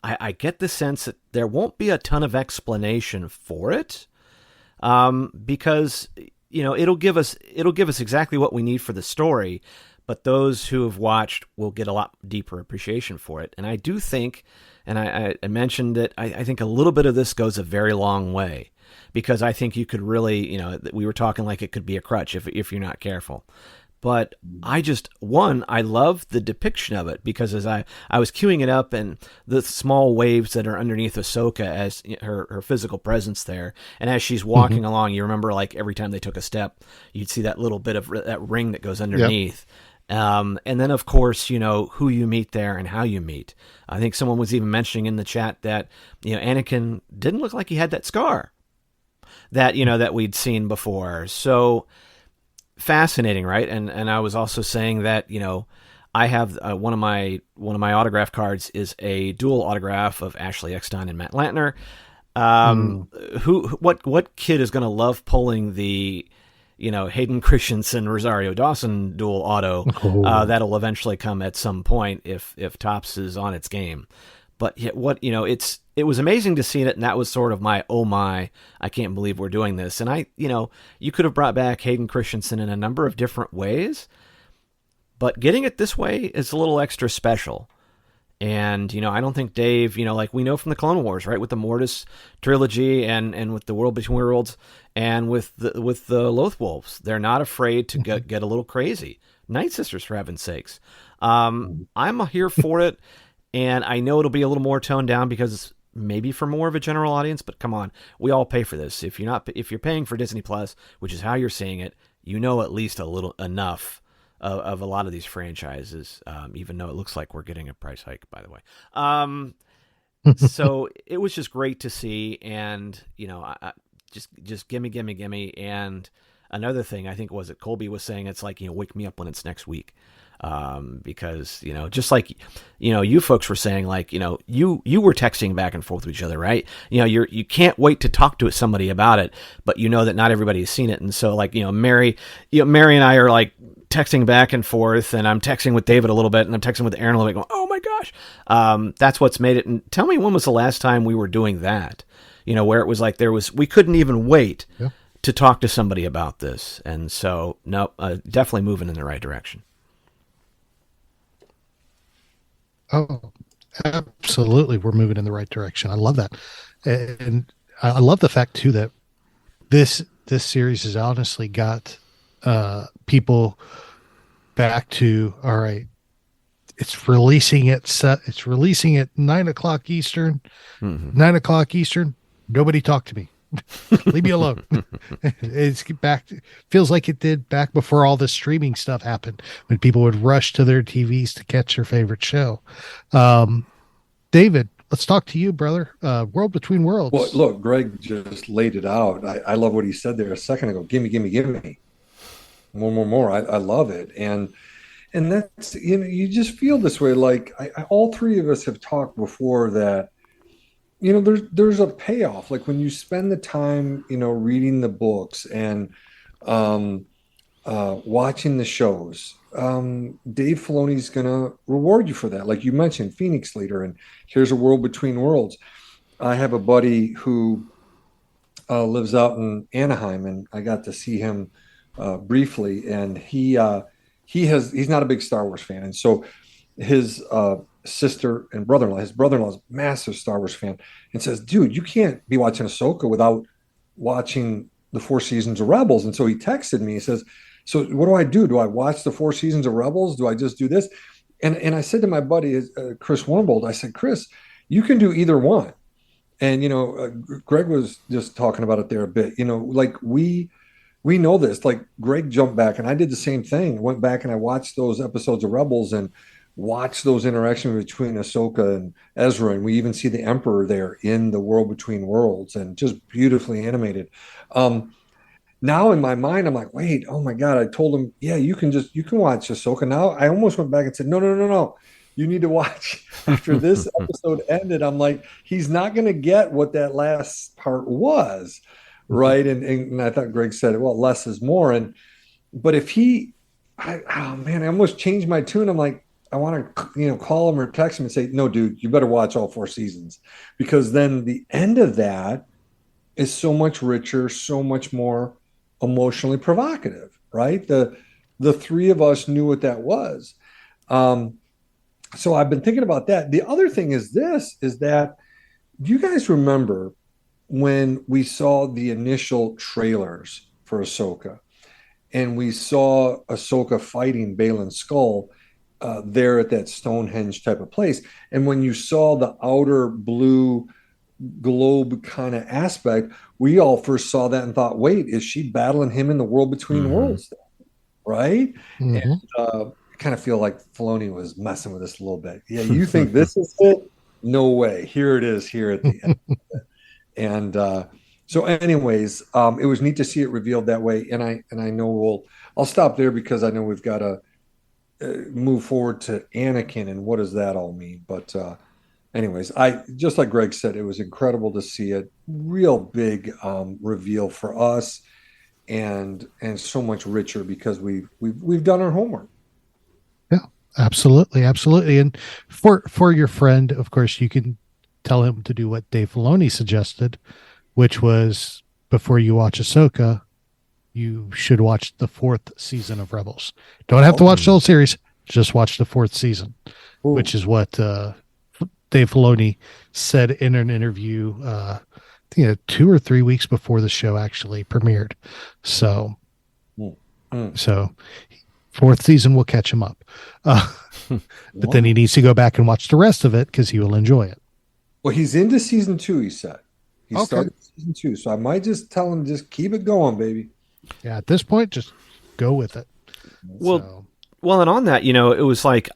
I get the sense that there won't be a ton of explanation for it, because it'll give us exactly what we need for the story, but those who have watched will get a lot deeper appreciation for it. And I do think, and I mentioned that I think a little bit of this goes a very long way, because I think you could really, we were talking like it could be a crutch if you're not careful. But I love the depiction of it, because as I was queuing it up, and the small waves that are underneath Ahsoka as her physical presence there, and as she's walking along, you remember, like, every time they took a step, you'd see that little bit of that ring that goes underneath. Yep. And then, of course, who you meet there and how you meet. I think someone was even mentioning in the chat that, Anakin didn't look like he had that scar that, that we'd seen before. So fascinating, right? And I was also saying that, I have one of my autograph cards is a dual autograph of Ashley Eckstein and Matt Lantner. What kid is going to love pulling the, Hayden Christensen, Rosario Dawson dual auto? That'll eventually come at some point if Topps is on its game. But yet, it was amazing to see it, and that was sort of my, oh my, I can't believe we're doing this. And you could have brought back Hayden Christensen in a number of different ways, but getting it this way is a little extra special. And, I don't think Dave, like we know from the Clone Wars, right, with the Mortis trilogy and with the World Between Worlds and with the Loth Wolves, they're not afraid to get a little crazy. Night Sisters, for heaven's sakes. I'm here for it, and I know it'll be a little more toned down because maybe for more of a general audience, but come on, we all pay for this. If you're paying for Disney Plus, which is how you're seeing it, at least a little enough of a lot of these franchises, even though it looks like we're getting a price hike, by the way. So it was just great to see, and I just gimme. And another thing, I think Colby was saying, it's like, wake me up when it's next week. Because, just like, you folks were saying, like, you were texting back and forth with each other, right? You can't wait to talk to somebody about it, but that not everybody has seen it. And so, like, Mary and I are like texting back and forth, and I'm texting with David a little bit, and I'm texting with Aaron a little bit, going, oh my gosh. That's what's made it. And tell me, when was the last time we were doing that? Where it was like we couldn't even wait to talk to somebody about this. And so, no, definitely moving in the right direction. Oh, absolutely. We're moving in the right direction. I love that. And I love the fact too, that this series has honestly got people back to, all right, it's releasing at 9:00 Eastern, 9:00 Eastern. Nobody talk to me. Leave me alone. It's back. Feels like it did back before all the streaming stuff happened, when people would rush to their TVs to catch their favorite show. David, let's talk to you, brother. World Between Worlds. Well, look, Greg just laid it out. I love what he said there a second ago. Gimme. More. I love it. And that's, you just feel this way. Like all three of us have talked before that, there's a payoff. Like when you spend the time, reading the books and watching the shows, Dave Filoni's going to reward you for that. Like you mentioned, Phoenix Leader, and here's a World Between Worlds. I have a buddy who lives out in Anaheim, and I got to see him briefly, and he's not a big Star Wars fan. And so his sister and brother-in-law, his brother-in-law is a massive Star Wars fan, and says, dude, you can't be watching Ahsoka without watching the 4 seasons of Rebels. And so he texted me, he says, so what do I do? Do I watch the 4 seasons of Rebels? Do I just do this? And I said to my buddy, Chris Warmbold, I said, Chris, you can do either one. And, Greg was just talking about it there a bit, like we know this. Like Greg jumped back, and I did the same thing. Went back and I watched those episodes of Rebels and watch those interactions between Ahsoka and Ezra, and we even see the Emperor there in the World Between Worlds, and just beautifully animated. Now in my mind, I'm like, wait, oh my God! I told him, yeah, you can watch Ahsoka. Now I almost went back and said, no, you need to watch after this episode ended. I'm like, he's not going to get what that last part was, right? And I thought Greg said, well, less is more. But if I almost changed my tune. I'm like, I want to, call him or text him and say, no, dude, you better watch all 4 seasons, because then the end of that is so much richer, so much more emotionally provocative, right? The three of us knew what that was. So I've been thinking about that. The other thing is that, do you guys remember when we saw the initial trailers for Ahsoka, and we saw Ahsoka fighting Baylon Skoll there at that Stonehenge type of place? And when you saw the outer blue globe kind of aspect, we all first saw that and thought, wait, is she battling him in the World Between Worlds? Right? And I kind of feel like Filoni was messing with us a little bit. Yeah, you think this is it? No way. Here it is here at the end. And so anyways, it was neat to see it revealed that way. And I know I'll stop there, because I know we've got to move forward to Anakin and what does that all mean. But anyways, just like Greg said, it was incredible to see a real big reveal for us, and so much richer because we've done our homework. Yeah, absolutely. And for your friend, of course, you can tell him to do what Dave Filoni suggested, which was, before you watch Ahsoka, you should watch the 4th season of Rebels. Don't have to watch the whole series, just watch the 4th season, which is what Dave Filoni said in an interview, I think 2 or 3 weeks before the show actually premiered. So, so fourth season will catch him up. But then he needs to go back and watch the rest of it because he will enjoy it. Well, he's into season 2, he said. He Okay. started season 2. So I might just tell him, just keep it going, baby. Yeah, at this point, just go with it. Well, and on that, it was like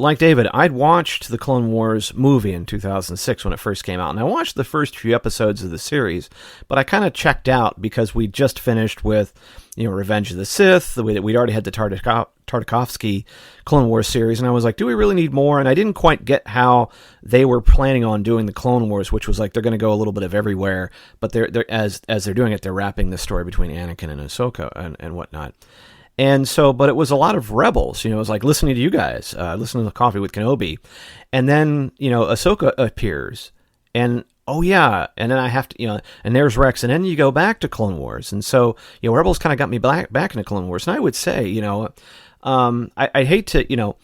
like David, I'd watched the Clone Wars movie in 2006 when it first came out, and I watched the first few episodes of the series, but I kind of checked out because we just finished with, Revenge of the Sith. We'd already had the Tartakovsky Clone Wars series, and I was like, do we really need more? And I didn't quite get how they were planning on doing the Clone Wars, which was like they're going to go a little bit of everywhere, but they're as they're doing it, they're wrapping the story between Anakin and Ahsoka and whatnot. And so, but it was a lot of Rebels, it was like listening to you guys, listening to Coffee with Kenobi. And then, Ahsoka appears and, oh yeah. And then I have to, and there's Rex. And then you go back to Clone Wars. And so, Rebels kind of got me back into Clone Wars. And I would say, I hate to,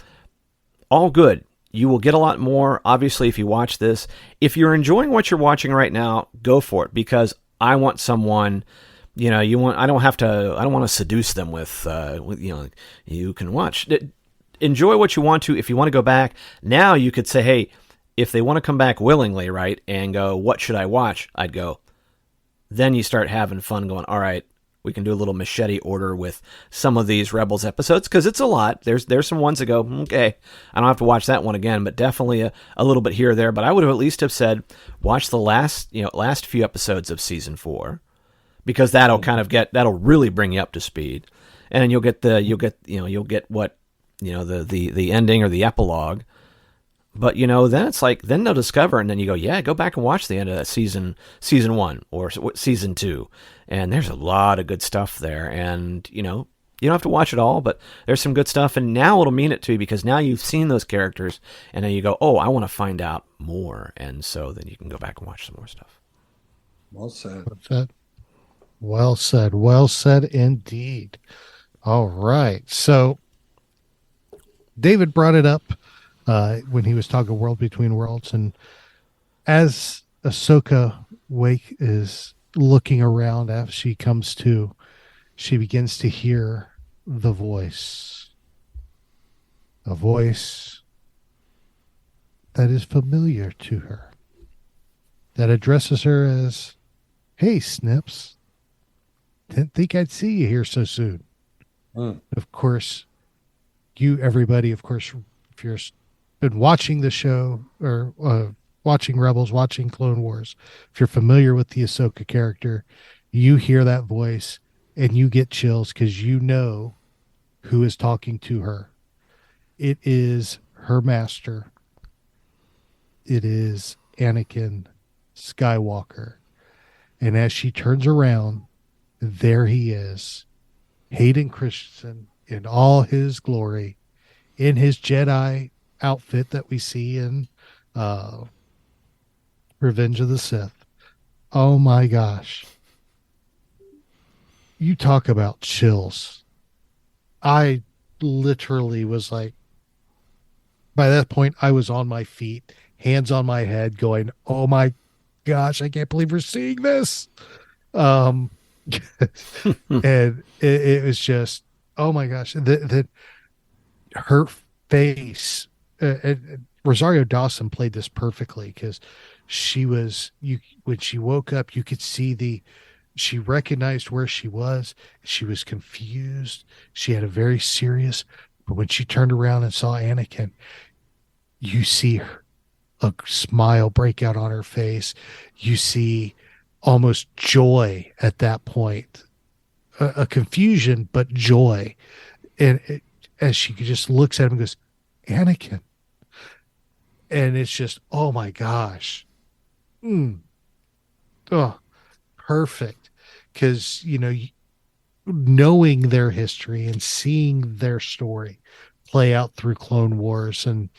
all good. You will get a lot more, obviously, if you watch this. If you're enjoying what you're watching right now, go for it, because I want someone... I don't want to seduce them with you can watch. Enjoy what you want to. If you want to go back, now you could say, hey, if they want to come back willingly, right, and go, what should I watch? I'd go. Then you start having fun going, all right, we can do a little machete order with some of these Rebels episodes, because it's a lot. There's some ones that go, okay, I don't have to watch that one again, but definitely a little bit here or there. But I would have at least have said, watch the last few episodes of season 4. Because that'll really bring you up to speed, and then you'll get what the ending or the epilogue, but then it's like then they'll discover, and then you go back and watch the end of that season 1 or season 2, and there's a lot of good stuff there, and you don't have to watch it all, but there's some good stuff, and now it'll mean it to you because now you've seen those characters, and then you go, oh, I want to find out more, and so then you can go back and watch some more stuff. Well said. What's that? Well said. Well said indeed. All right. So David brought it up when he was talking World Between Worlds. And as Ahsoka Wake is looking around after she comes to, she begins to hear the voice. A voice that is familiar to her. That addresses her as, hey, Snips. Didn't think I'd see you here so soon. Of course, everybody, of course, if you've been watching the show or watching Rebels, watching Clone Wars, if you're familiar with the Ahsoka character, you hear that voice and you get chills because you know who is talking to her. It is her master. It is Anakin Skywalker. And as she turns around, there he is, Hayden Christensen in all his glory, in his Jedi outfit that we see in Revenge of the Sith. Oh my gosh. You talk about chills. I literally was like, by that point, I was on my feet, hands on my head, going, oh my gosh, I can't believe we're seeing this. And it was just, oh my gosh, her face. Rosario Dawson played this perfectly because when she woke up, you could see she recognized where she was. She was confused. She had a very serious, but when she turned around and saw Anakin, you see a smile break out on her face. You see almost joy at that point, a confusion, but joy. And as she just looks at him and goes, Anakin. And it's just, oh my gosh. Oh, perfect. Because, knowing their history and seeing their story play out through Clone Wars and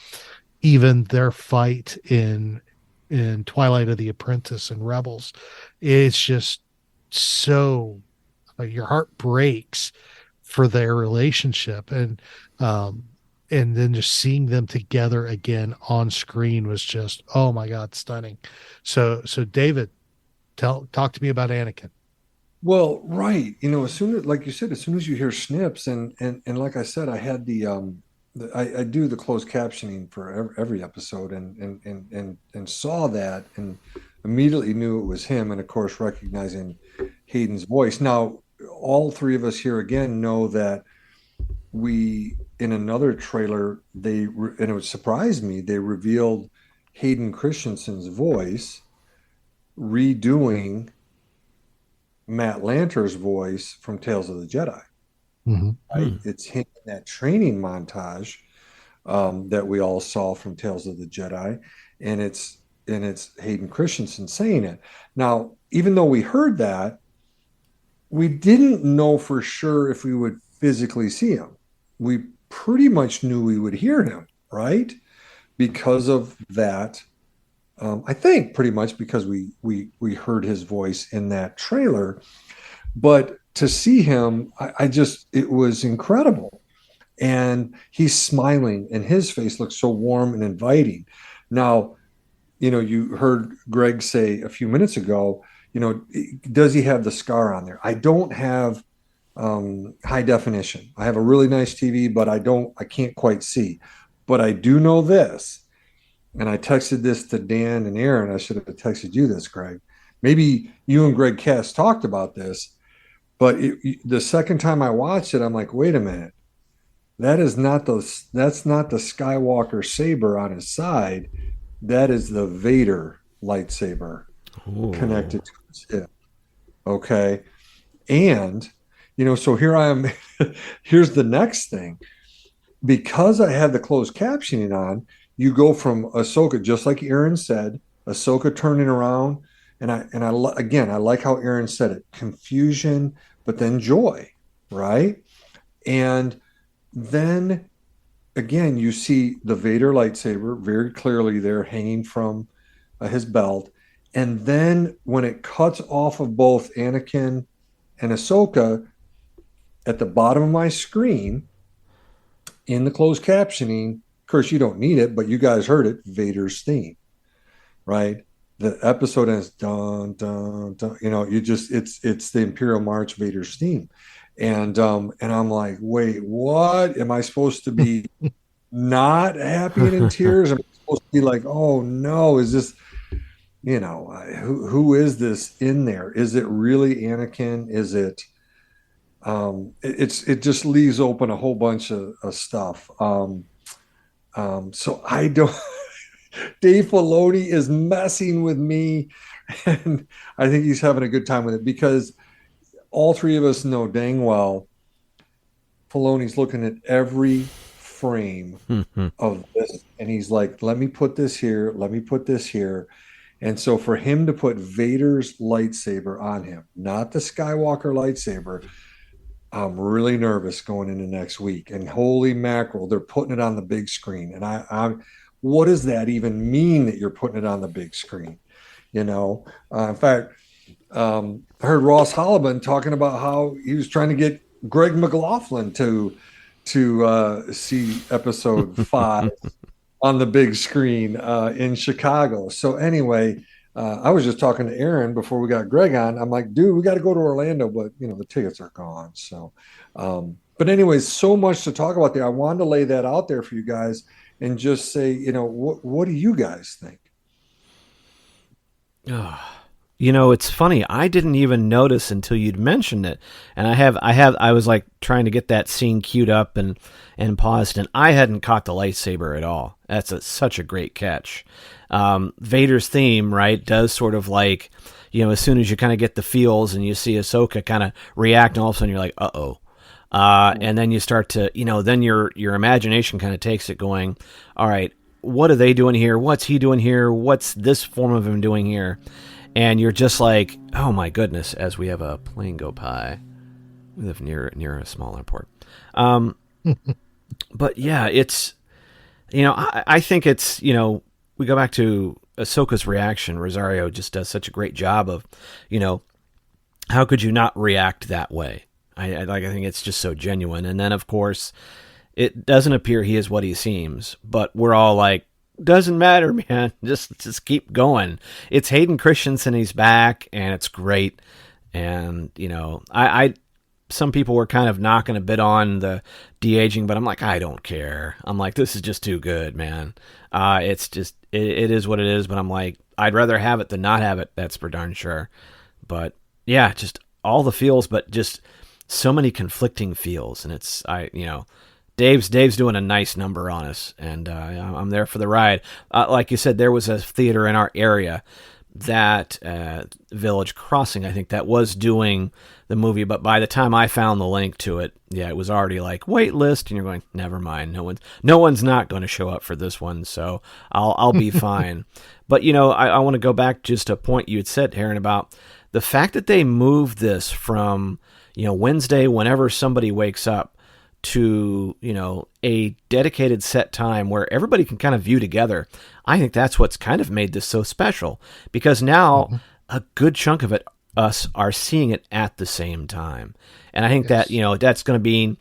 even their fight in Twilight of the Apprentice and Rebels, it's just so your heart breaks for their relationship. And and then just seeing them together again on screen was just, oh my God, stunning. So David, talk to me about Anakin. Well, right. As soon as, like you said, as soon as you hear snips, and like I said, I had I do the closed captioning for every episode, and saw that, and immediately knew it was him, and of course recognizing Hayden's voice. Now, all three of us here again know that we, in another trailer, and it would surprise me, they revealed Hayden Christensen's voice redoing Matt Lanter's voice from Tales of the Jedi. Mm-hmm. Right? It's him in that training montage that we all saw from Tales of the Jedi, and it's Hayden Christensen saying it. Now, even though we heard that, we didn't know for sure if we would physically see him. We pretty much knew we would hear him, right? Because of that. I think pretty much because we heard his voice in that trailer, but to see him, it was incredible. And he's smiling, and his face looks so warm and inviting. Now, you heard Greg say a few minutes ago, does he have the scar on there? I don't have high definition. I have a really nice TV, but I can't quite see. But I do know this. And I texted this to Dan and Aaron. I should have texted you this, Greg. Maybe you and Greg Cass talked about this, but the second time I watched it, I'm like, wait a minute. That's not the Skywalker saber on his side. That is the Vader lightsaber connected to his hip. Okay. And, so here I am. Here's the next thing. Because I had the closed captioning on, you go from Ahsoka, just like Aaron said, Ahsoka turning around, and I like how Aaron said it: confusion, but then joy, right? And then again, you see the Vader lightsaber very clearly there, hanging from his belt, and then when it cuts off of both Anakin and Ahsoka, at the bottom of my screen, in the closed captioning. Of course, you don't need it, but you guys heard it, Vader's theme, right? The episode ends dun dun dun. It's the Imperial March, Vader's theme, and I'm like, wait, what? Am I supposed to be not happy and in tears? Am I supposed to be like, oh no, is this, who is this in there? Is it really Anakin? Is it? It just leaves open a whole bunch of stuff. So I don't. Dave Filoni is messing with me, and I think he's having a good time with it, because all three of us know dang well Filoni's looking at every frame of this, and he's like, let me put this here, let me put this here. And so for him to put Vader's lightsaber on him, not the Skywalker lightsaber, I'm really nervous going into next week. And holy mackerel, they're putting it on the big screen. And I what does that even mean, that you're putting it on the big screen? In fact, I heard Ross Hollman talking about how he was trying to get Greg McLaughlin to see episode 5 on the big screen in Chicago. So anyway, I was just talking to Aaron before we got Greg on. I'm like, dude, we got to go to Orlando, but the tickets are gone. So, but anyways, so much to talk about there. I wanted to lay that out there for you guys and just say, what do you guys think? It's funny. I didn't even notice until you'd mentioned it. And I was like trying to get that scene queued up and paused, and I hadn't caught the lightsaber at all. That's such a great catch. Vader's theme, right, does sort of like, as soon as you kind of get the feels and you see Ahsoka kind of react, and all of a sudden you're like, uh-oh. And then you start to, then your imagination kind of takes it going, all right, what are they doing here? What's he doing here? What's this form of him doing here? And you're just like, oh my goodness, as we have a plane go by. We live near a small airport. But yeah, it's, I think it's, we go back to Ahsoka's reaction. Rosario just does such a great job of, how could you not react that way? I think it's just so genuine. And then, of course, it doesn't appear he is what he seems, but we're all like, doesn't matter, man. Just keep going. It's Hayden Christensen. He's back, and it's great. And, you know, some people were kind of knocking a bit on the de-aging, but I'm like, I don't care. I'm like, this is just too good, man. It's just, it is what it is, but I'm like, I'd rather have it than not have it. That's for darn sure. But yeah, just all the feels, but just so many conflicting feels. And it's, Dave's doing a nice number on us, and I'm there for the ride. Like you said, there was a theater in our area, that Village Crossing, I think, that was doing the movie, but by the time I found the link to it, yeah, it was already like wait list, and you're going, never mind, no one's not going to show up for this one, so I'll be fine. But I want to go back just to a point you had said, Aaron, about the fact that they moved this from Wednesday, whenever somebody wakes up, to a dedicated set time where everybody can kind of view together. I think that's what's kind of made this so special, because now a good chunk of us are seeing it at the same time. And I think that that's going to be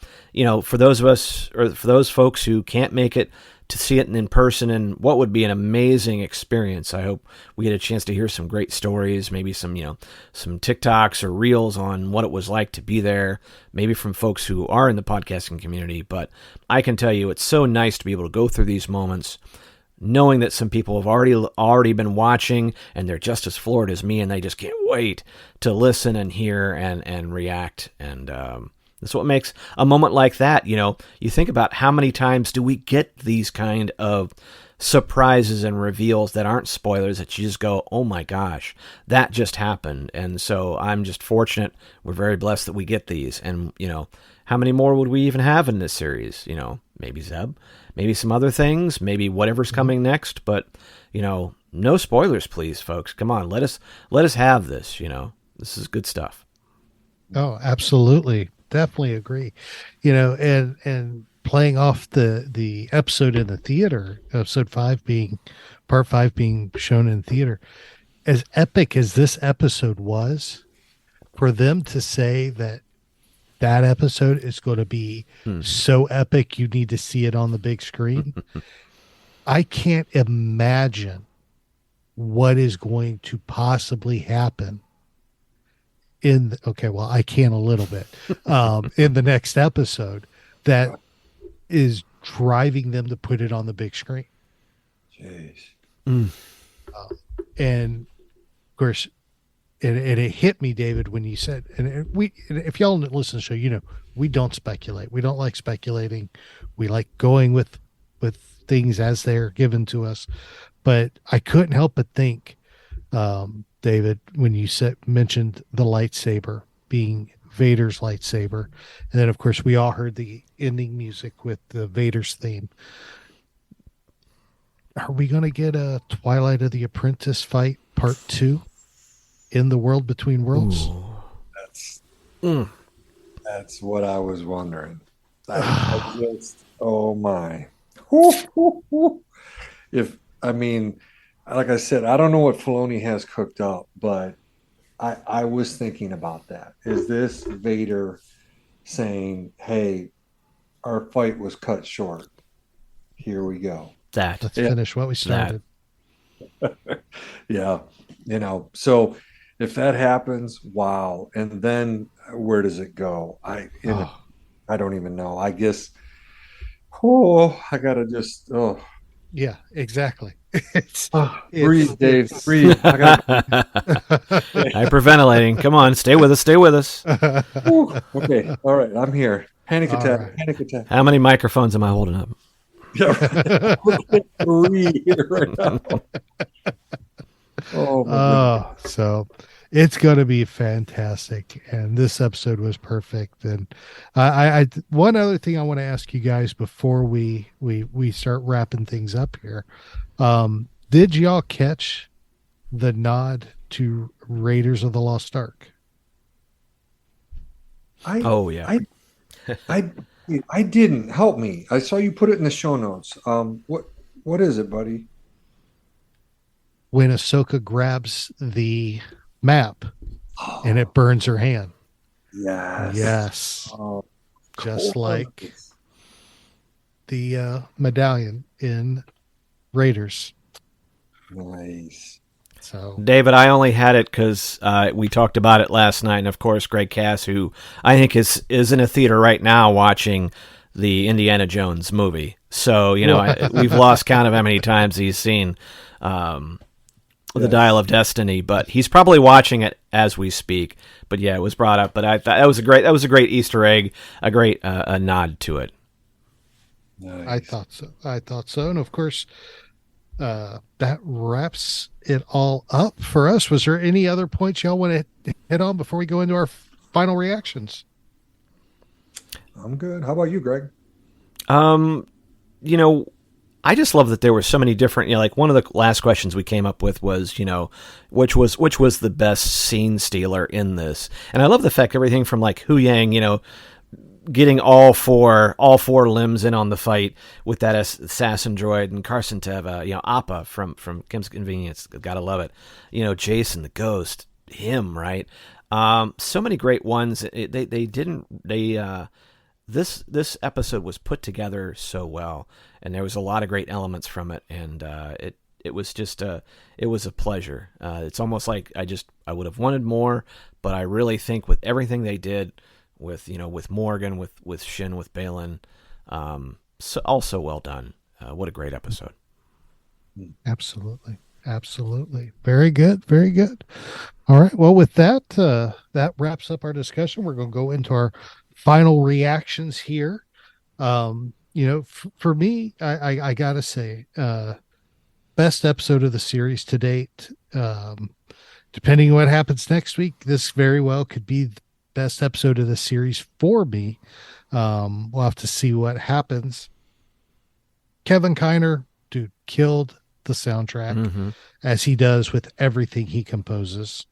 for those of us, or for those folks who can't make it to see it in person, and what would be an amazing experience. I hope we get a chance to hear some great stories, maybe some TikToks or reels on what it was like to be there, maybe from folks who are in the podcasting community. But I can tell you, it's so nice to be able to go through these moments knowing that some people have already been watching, and they're just as floored as me, and they just can't wait to listen and hear and react. And that's what makes a moment like that. You think about how many times do we get these kind of surprises and reveals that aren't spoilers, that you just go, oh my gosh, that just happened. And so I'm just fortunate. We're very blessed that we get these. And, how many more would we even have in this series? Maybe Zeb, maybe some other things, maybe whatever's coming next. But, no spoilers, please, folks. Come on, let us have this. This is good stuff. Oh, absolutely. Definitely agree. And playing off the episode in the theater, episode part 5 being shown in theater, as epic as this episode was, for them to say that episode is going to be so epic you need to see it on the big screen. I can't imagine what is going to possibly happen I can a little bit in the next episode that is driving them to put it on the big screen. Jeez. And of course, and it hit me, David, when you said, and if y'all listen to the show, we don't speculate. We don't like speculating. We like going with things as they're given to us. But I couldn't help but think, David, when you mentioned the lightsaber being Vader's lightsaber, and then of course we all heard the ending music with the Vader's theme. Are we going to get a Twilight of the Apprentice fight part 2 in the World Between Worlds? Ooh. That's what I was wondering. Oh my! Like I said, I don't know what Filoni has cooked up, but I was thinking about that. Is this Vader saying, hey, our fight was cut short. Here we go. Let's finish what we started. Yeah. So if that happens, wow. And then where does it go? I don't even know. I guess, I got to just, Yeah, exactly. Breathe, Dave. Breathe. Hyperventilating. Come on, stay with us. Okay. All right. I'm here. Panic attack. Right. Panic attack. How many microphones am I holding up? Yeah. 3 right now. So it's going to be fantastic. And this episode was perfect. And I one other thing I want to ask you guys before we start wrapping things up here. Did y'all catch the nod to Raiders of the Lost Ark? I didn't. Help me. I saw you put it in the show notes. What is it, buddy? When Ahsoka grabs the map and it burns her hand. Yes. Yes. Just like the medallion in Raiders. Nice. So David, I only had it because we talked about it last night, and of course, Greg Cass, who I think is in a theater right now watching the Indiana Jones movie. So we've lost count of how many times he's seen the Dial of Destiny, but he's probably watching it as we speak. But yeah, it was brought up. But I thought that was a great Easter egg, a great a nod to it. Nice. I thought so, and of course. That wraps it all up for us. Was there any other points y'all want to hit on before we go into our final reactions? I'm good. How about you, Greg? I just love that there were so many different, like one of the last questions we came up with was, which was the best scene stealer in this. And I love the fact everything from like Hu Yang, getting all four limbs in on the fight with that assassin droid, and Carson Teva, Appa from Kim's Convenience, gotta love it. Jason the Ghost, him, right? So many great ones. This episode was put together so well, and there was a lot of great elements from it, and it was just it was a pleasure. It's almost like I would have wanted more, but I really think with everything they did. With Morgan, with Shin, with Baylon, so also well done. What a great episode! Absolutely, very good, very good. All right, well, with that, that wraps up our discussion. We're going to go into our final reactions here. For me, I gotta say, best episode of the series to date. Depending on what happens next week, this very well could be best episode of the series for me. We'll have to see what happens. Kevin Kiner, dude, killed the soundtrack as he does with everything he composes.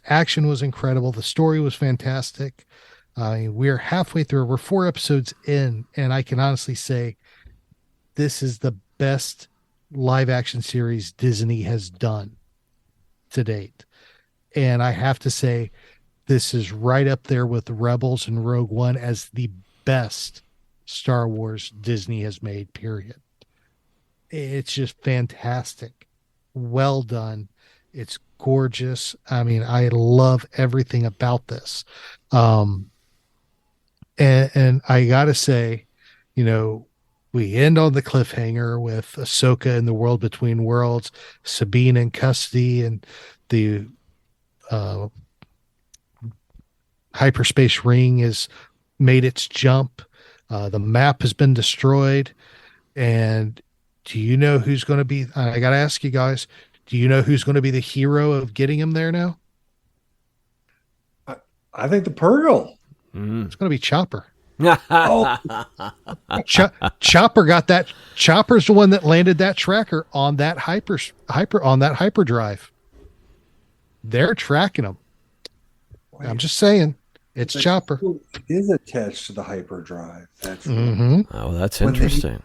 Action was incredible. The story was fantastic. We're halfway through. We're 4 episodes in, and I can honestly say this is the best live action series Disney has done to date. And I have to say, this is right up there with Rebels and Rogue One as the best Star Wars Disney has made, period. It's just fantastic. Well done. It's gorgeous. I mean, I love everything about this. And I got to say, we end on the cliffhanger with Ahsoka in the World Between Worlds, Sabine in custody, and the hyperspace ring has made its jump. The map has been destroyed. And do you know who's going to be, I got to ask you guys, do you know who's going to be the hero of getting him there now? I think the Purgle. It's going to be Chopper. Oh, Chopper got that. Chopper's the one that landed that tracker on that hyperdrive. They're tracking him. I'm just saying, it's Chopper. It is attached to the hyperdrive. That's Oh, that's interesting.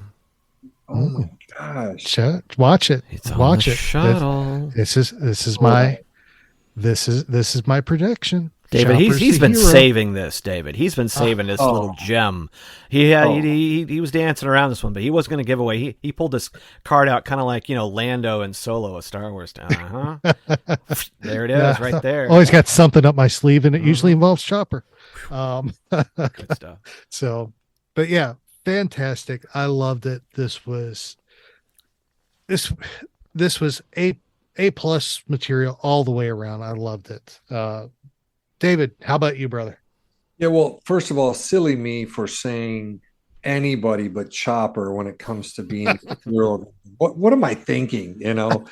Oh my gosh! Watch it. It's on Watch the it. shuttle. This is my prediction. David, Chopper's he's the been hero. saving this. David, he's been saving this little gem. He was dancing around this one, but he wasn't going to give away. He pulled this card out, kind of like Lando and Solo, a Star Wars. There it is, right there. Always got something up my sleeve, and it usually involves Chopper. Good stuff. So, but yeah, fantastic. I loved it. This was A plus material all the way around. I loved it. David, how about you, brother? Yeah, well, first of all, silly me for saying anybody but Chopper when it comes to being a hero. What am I thinking? I don't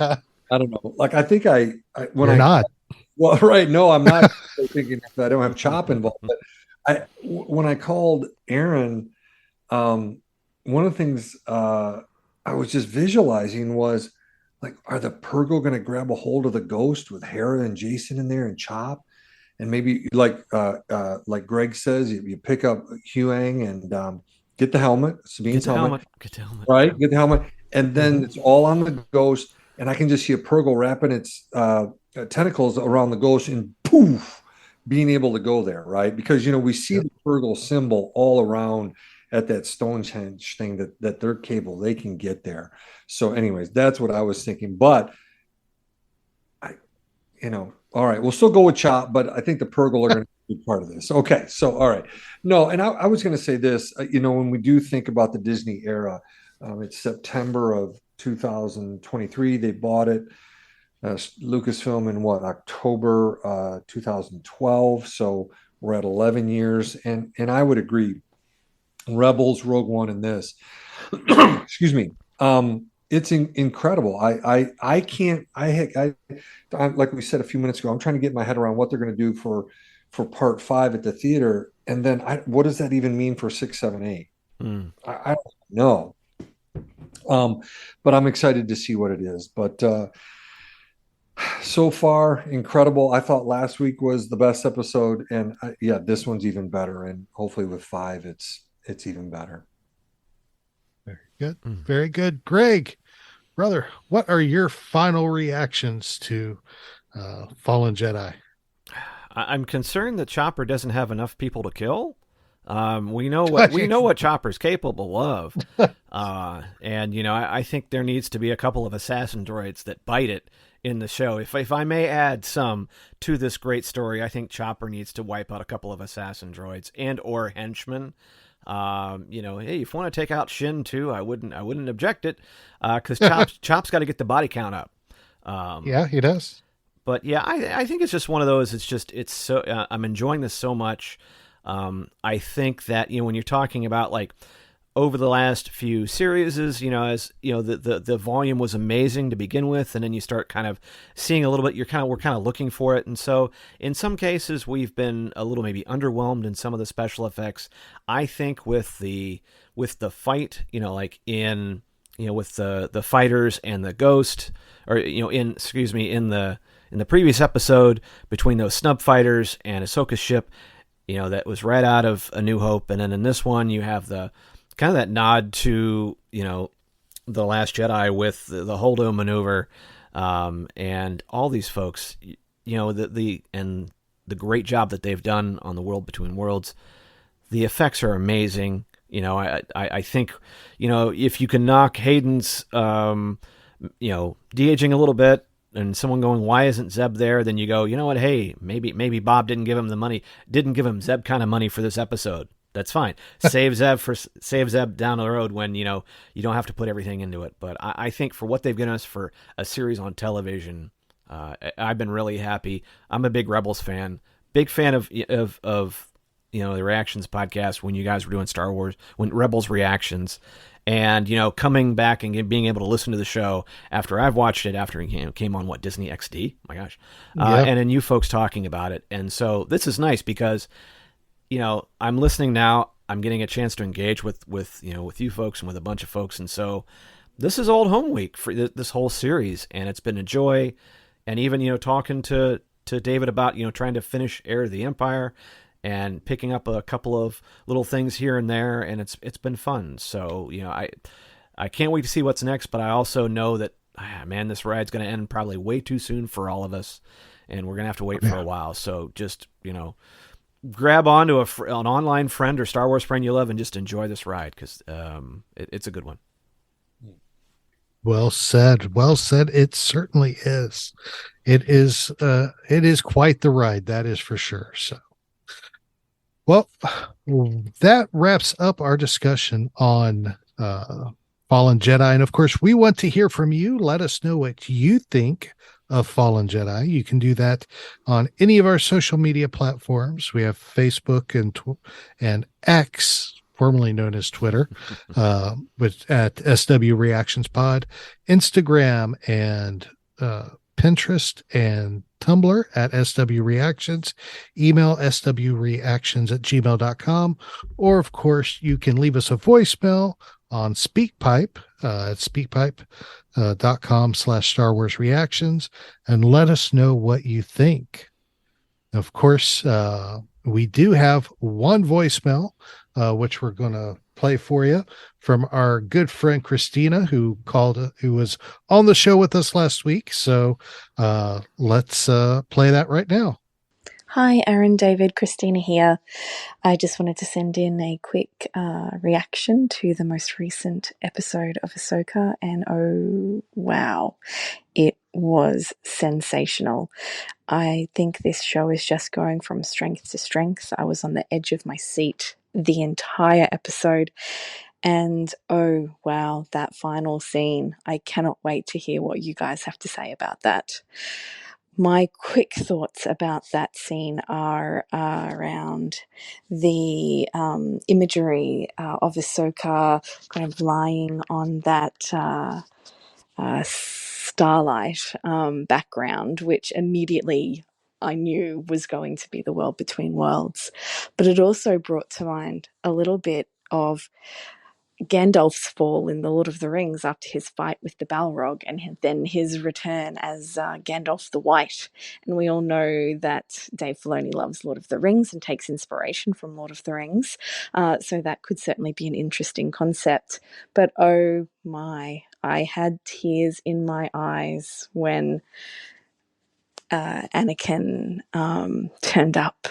know. Like, I think You're not. Well, right. No, I'm not thinking if I don't have Chop involved. But when I called Aaron, one of the things I was just visualizing was like, are the Purgle going to grab a hold of the ghost with Hera and Jason in there and Chop? And maybe like Greg says, you pick up Huang and get the helmet, Sabine's helmet. Get the helmet. Right? Get the helmet. And then it's all on the ghost. And I can just see a Purgle wrapping its tentacles around the ghost and poof, being able to go there, right? Because, we see the Purgle symbol all around at that Stonehenge thing that they're capable, they can get there. So anyways, that's what I was thinking. But all right, we'll still go with Chop, but I think the Purgle are going to be part of this. Okay, so all right. No, and I was going to say this, when we do think about the Disney era, it's September of 2023. They bought it, Lucasfilm, in October 2012. So we're at 11 years. And I would agree, Rebels, Rogue One, and this, excuse me, it's incredible. I can't, like we said a few minutes ago, I'm trying to get my head around what they're going to do for part 5 at the theater. And then what does that even mean for 6, 7, 8? I don't know. But I'm excited to see what it is. But so far, incredible. I thought last week was the best episode. And this one's even better. And hopefully with 5, it's even better. Very good. Very good. Greg, brother, what are your final reactions to Fallen Jedi? I'm concerned that Chopper doesn't have enough people to kill. We know what Chopper's capable of. And I think there needs to be a couple of assassin droids that bite it in the show. If I may add some to this great story, I think Chopper needs to wipe out a couple of assassin droids and or henchmen. Hey, if you want to take out Shin too, I wouldn't object it, because Chop's got to get the body count up. Yeah, he does. But yeah, I think it's just one of those. It's so I'm enjoying this so much. I think that when you're talking about like over the last few series, as the volume was amazing to begin with, and then you start kind of seeing a little bit. We're kind of looking for it, and so in some cases we've been a little maybe underwhelmed in some of the special effects. I think with the fight, like in with the fighters and the ghost, or in the previous episode between those snub fighters and Ahsoka's ship, that was right out of A New Hope, and then in this one you have the kind of that nod to The Last Jedi with the Holdo maneuver, and all these folks, the great job that they've done on the World Between Worlds. The effects are amazing. I think if you can knock Hayden's de-aging a little bit, and someone going, why isn't Zeb there? Then you go, you know what? Hey, maybe Bob didn't give him Zeb kind of money for this episode. That's fine. Save Zeb down the road when, you don't have to put everything into it. But I think for what they've given us for a series on television, I've been really happy. I'm a big Rebels fan, big fan of the Reactions podcast when you guys were doing Star Wars, when Rebels Reactions. And, coming back and being able to listen to the show after I've watched it, after it came on, Disney XD? My gosh. And then you folks talking about it. And so this is nice because, I'm listening now. I'm getting a chance to engage with you folks and with a bunch of folks. And so this is old home week for this whole series. And it's been a joy. And even, talking to David about, trying to finish Heir to the Empire and picking up a couple of little things here and there, and it's been fun. So, I can't wait to see what's next, but I also know that, this ride's going to end probably way too soon for all of us, and we're going to have to wait for a while. So just, grab onto an online friend or Star Wars friend you love and just enjoy this ride, because it's a good one. Well said. Well said. It certainly is. It is quite the ride. That is for sure. So. Well, that wraps up our discussion on Fallen Jedi. And of course, we want to hear from you. Let us know what you think of Fallen Jedi. You can do that on any of our social media platforms. We have Facebook and X, formerly known as Twitter, at SW Reactions Pod, Instagram and Pinterest and Tumblr at SW Reactions, email swreactions@gmail.com, or of course you can leave us a voicemail on SpeakPipe at speakpipe.com/Star Wars Reactions, and let us know what you think. Of course, we do have one voicemail, which we're going to play for you, from our good friend Christina, who was on the show with us last week. So let's play that right now. Hi, Aaron, David, Christina here. I just wanted to send in a quick reaction to the most recent episode of Ahsoka, and oh, wow, it was sensational. I think this show is just going from strength to strength. I was on the edge of my seat the entire episode, and oh, wow, that final scene. I cannot wait to hear what you guys have to say about that. My quick thoughts about that scene are around the imagery of Ahsoka kind of lying on that starlight background, which immediately I knew was going to be the world between worlds. But it also brought to mind a little bit of Gandalf's fall in The Lord of the Rings after his fight with the Balrog, and then his return as Gandalf the White. And we all know that Dave Filoni loves Lord of the Rings and takes inspiration from Lord of the Rings. So that could certainly be an interesting concept. But oh my, I had tears in my eyes when Anakin turned up.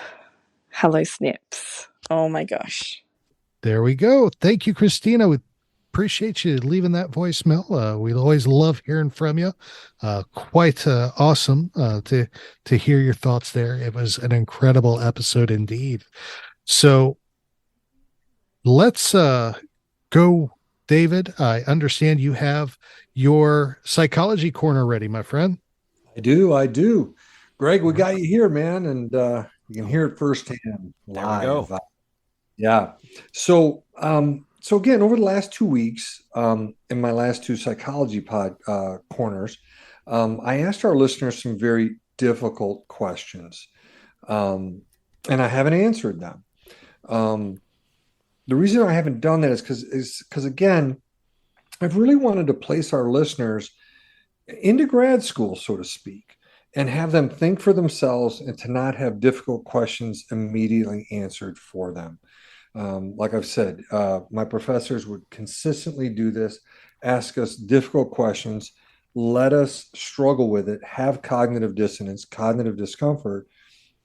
Hello, Snips. Oh my gosh. There we go. Thank you, Christina. We appreciate you leaving that voicemail. We always love hearing from you. Quite awesome to hear your thoughts there. It was an incredible episode indeed. So let's go, David. I understand you have your psychology corner ready, my friend. I do. Greg, we got you here, man, and you can hear it firsthand live. There we go. Yeah. So again, over the last 2 weeks, in my last two psychology corners, I asked our listeners some very difficult questions, and I haven't answered them. The reason I haven't done that is because again, I've really wanted to place our listeners into grad school, so to speak, and have them think for themselves and to not have difficult questions immediately answered for them. Like I've said, my professors would consistently do this, ask us difficult questions, let us struggle with it, have cognitive dissonance, cognitive discomfort,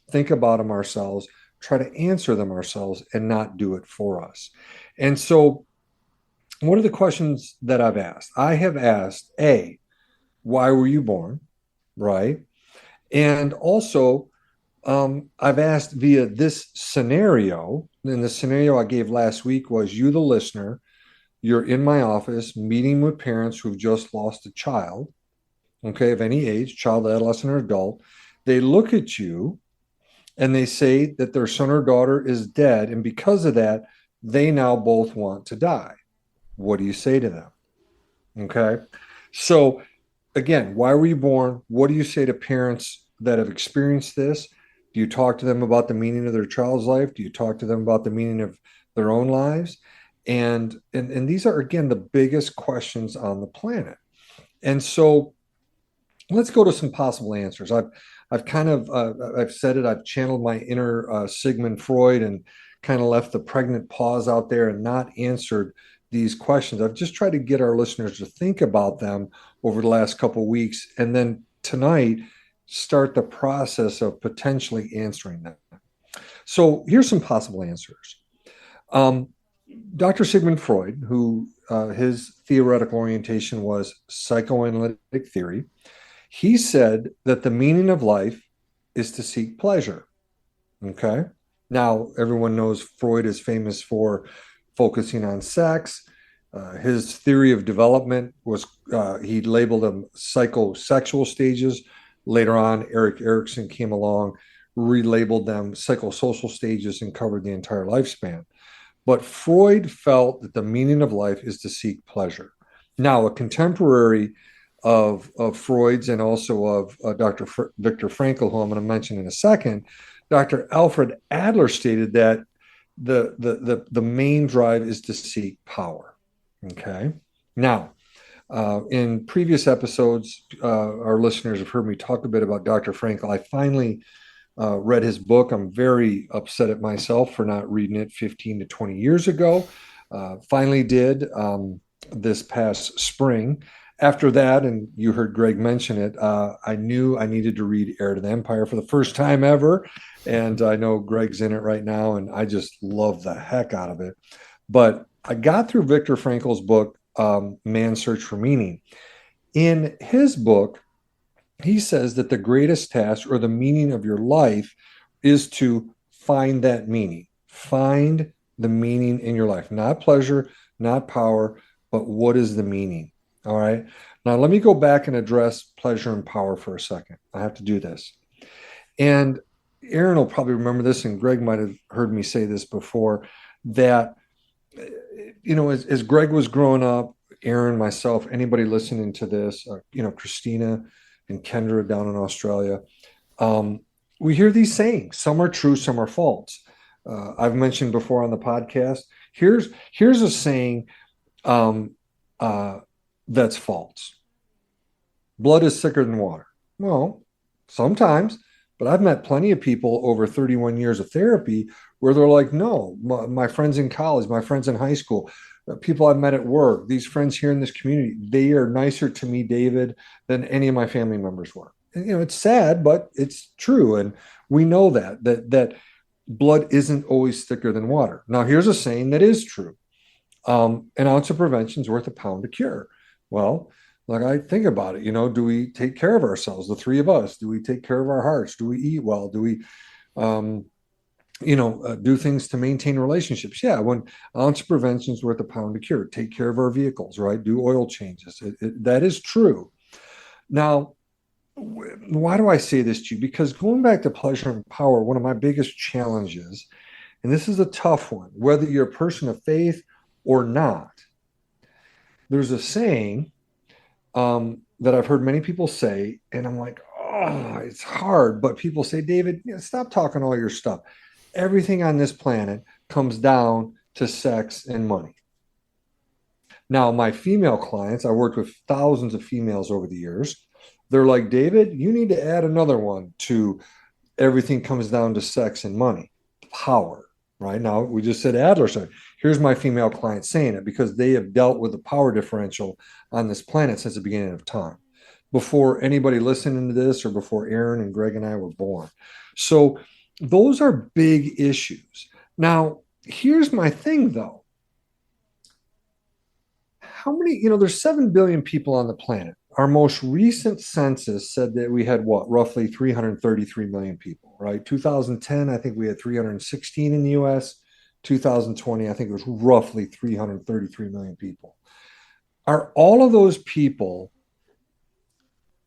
think about them ourselves, try to answer them ourselves, and not do it for us. And so, what are the questions that I've asked? I have asked, A, why were you born? Right. And also, I've asked via this scenario, and the scenario I gave last week was you, the listener, you're in my office meeting with parents who've just lost a child, okay, of any age, child, adolescent, or adult. They look at you and they say that their son or daughter is dead, and because of that, they now both want to die. What do you say to them? Okay. So again, why were you born? What do you say to parents that have experienced this? Do you talk to them about the meaning of their child's life? Do you talk to them about the meaning of their own lives? And these are, again, the biggest questions on the planet. And so let's go to some possible answers. I've kind of, I've said it, I've channeled my inner Sigmund Freud and kind of left the pregnant pause out there and not answered these questions. I've just tried to get our listeners to think about them over the last couple of weeks. And then tonight, start the process of potentially answering them. So here's some possible answers. Dr. Sigmund Freud, who his theoretical orientation was psychoanalytic theory, he said that the meaning of life is to seek pleasure. Okay. Now, everyone knows Freud is famous for focusing on sex. His theory of development was, he labeled them psychosexual stages. Later on, Erik Erikson came along, relabeled them psychosocial stages, and covered the entire lifespan. But Freud felt that the meaning of life is to seek pleasure. Now, a contemporary of Freud's and also of Dr. Viktor Frankl, who I'm going to mention in a second, Dr. Alfred Adler stated that the main drive is to seek power. Okay. Now, in previous episodes, our listeners have heard me talk a bit about Dr. Frankl. I finally read his book. I'm very upset at myself for not reading it 15 to 20 years ago. Finally did this past spring. After that, and you heard Greg mention it, I knew I needed to read Heir to the Empire for the first time ever. And I know Greg's in it right now, and I just love the heck out of it. But I got through Viktor Frankl's book, Man's Search for Meaning. In his book, he says that the greatest task or the meaning of your life is to find that meaning. Find the meaning in your life, not pleasure, not power, but what is the meaning? All right. Now, let me go back and address pleasure and power for a second. I have to do this. And Aaron will probably remember this, and Greg might have heard me say this before, that, as Greg was growing up, Aaron, myself, anybody listening to this, Christina and Kendra down in Australia, we hear these sayings. Some are true, some are false. I've mentioned before on the podcast, here's a saying that's false. Blood is thicker than water. Well, sometimes, but I've met plenty of people over 31 years of therapy where they're like, no, my friends in college, my friends in high school, people I've met at work, these friends here in this community, they are nicer to me, David, than any of my family members were. And, it's sad, but it's true. And we know that blood isn't always thicker than water. Now, here's a saying that is true. An ounce of prevention is worth a pound of cure. Well, like I think about it, do we take care of ourselves, the three of us? Do we take care of our hearts? Do we eat well? Do we, do things to maintain relationships? Yeah, when an ounce of prevention is worth a pound of cure. Take care of our vehicles, right? Do oil changes. That is true. Now, why do I say this to you? Because going back to pleasure and power, one of my biggest challenges, and this is a tough one, whether you're a person of faith or not, there's a saying that I've heard many people say, and I'm like, oh, it's hard. But people say, David, stop talking all your stuff. Everything on this planet comes down to sex and money. Now, my female clients, I worked with thousands of females over the years. They're like, David, you need to add another one to everything comes down to sex and money, power. Right now, we just said Adler said, here's my female client saying it because they have dealt with the power differential on this planet since the beginning of time, before anybody listening to this or before Aaron and Greg and I were born. So those are big issues. Now, here's my thing, though. How many, there's 7 billion people on the planet. Our most recent census said that we had roughly 333 million people, right? 2010, I think we had 316 in the US. 2020, I think it was roughly 333 million people. Are all of those people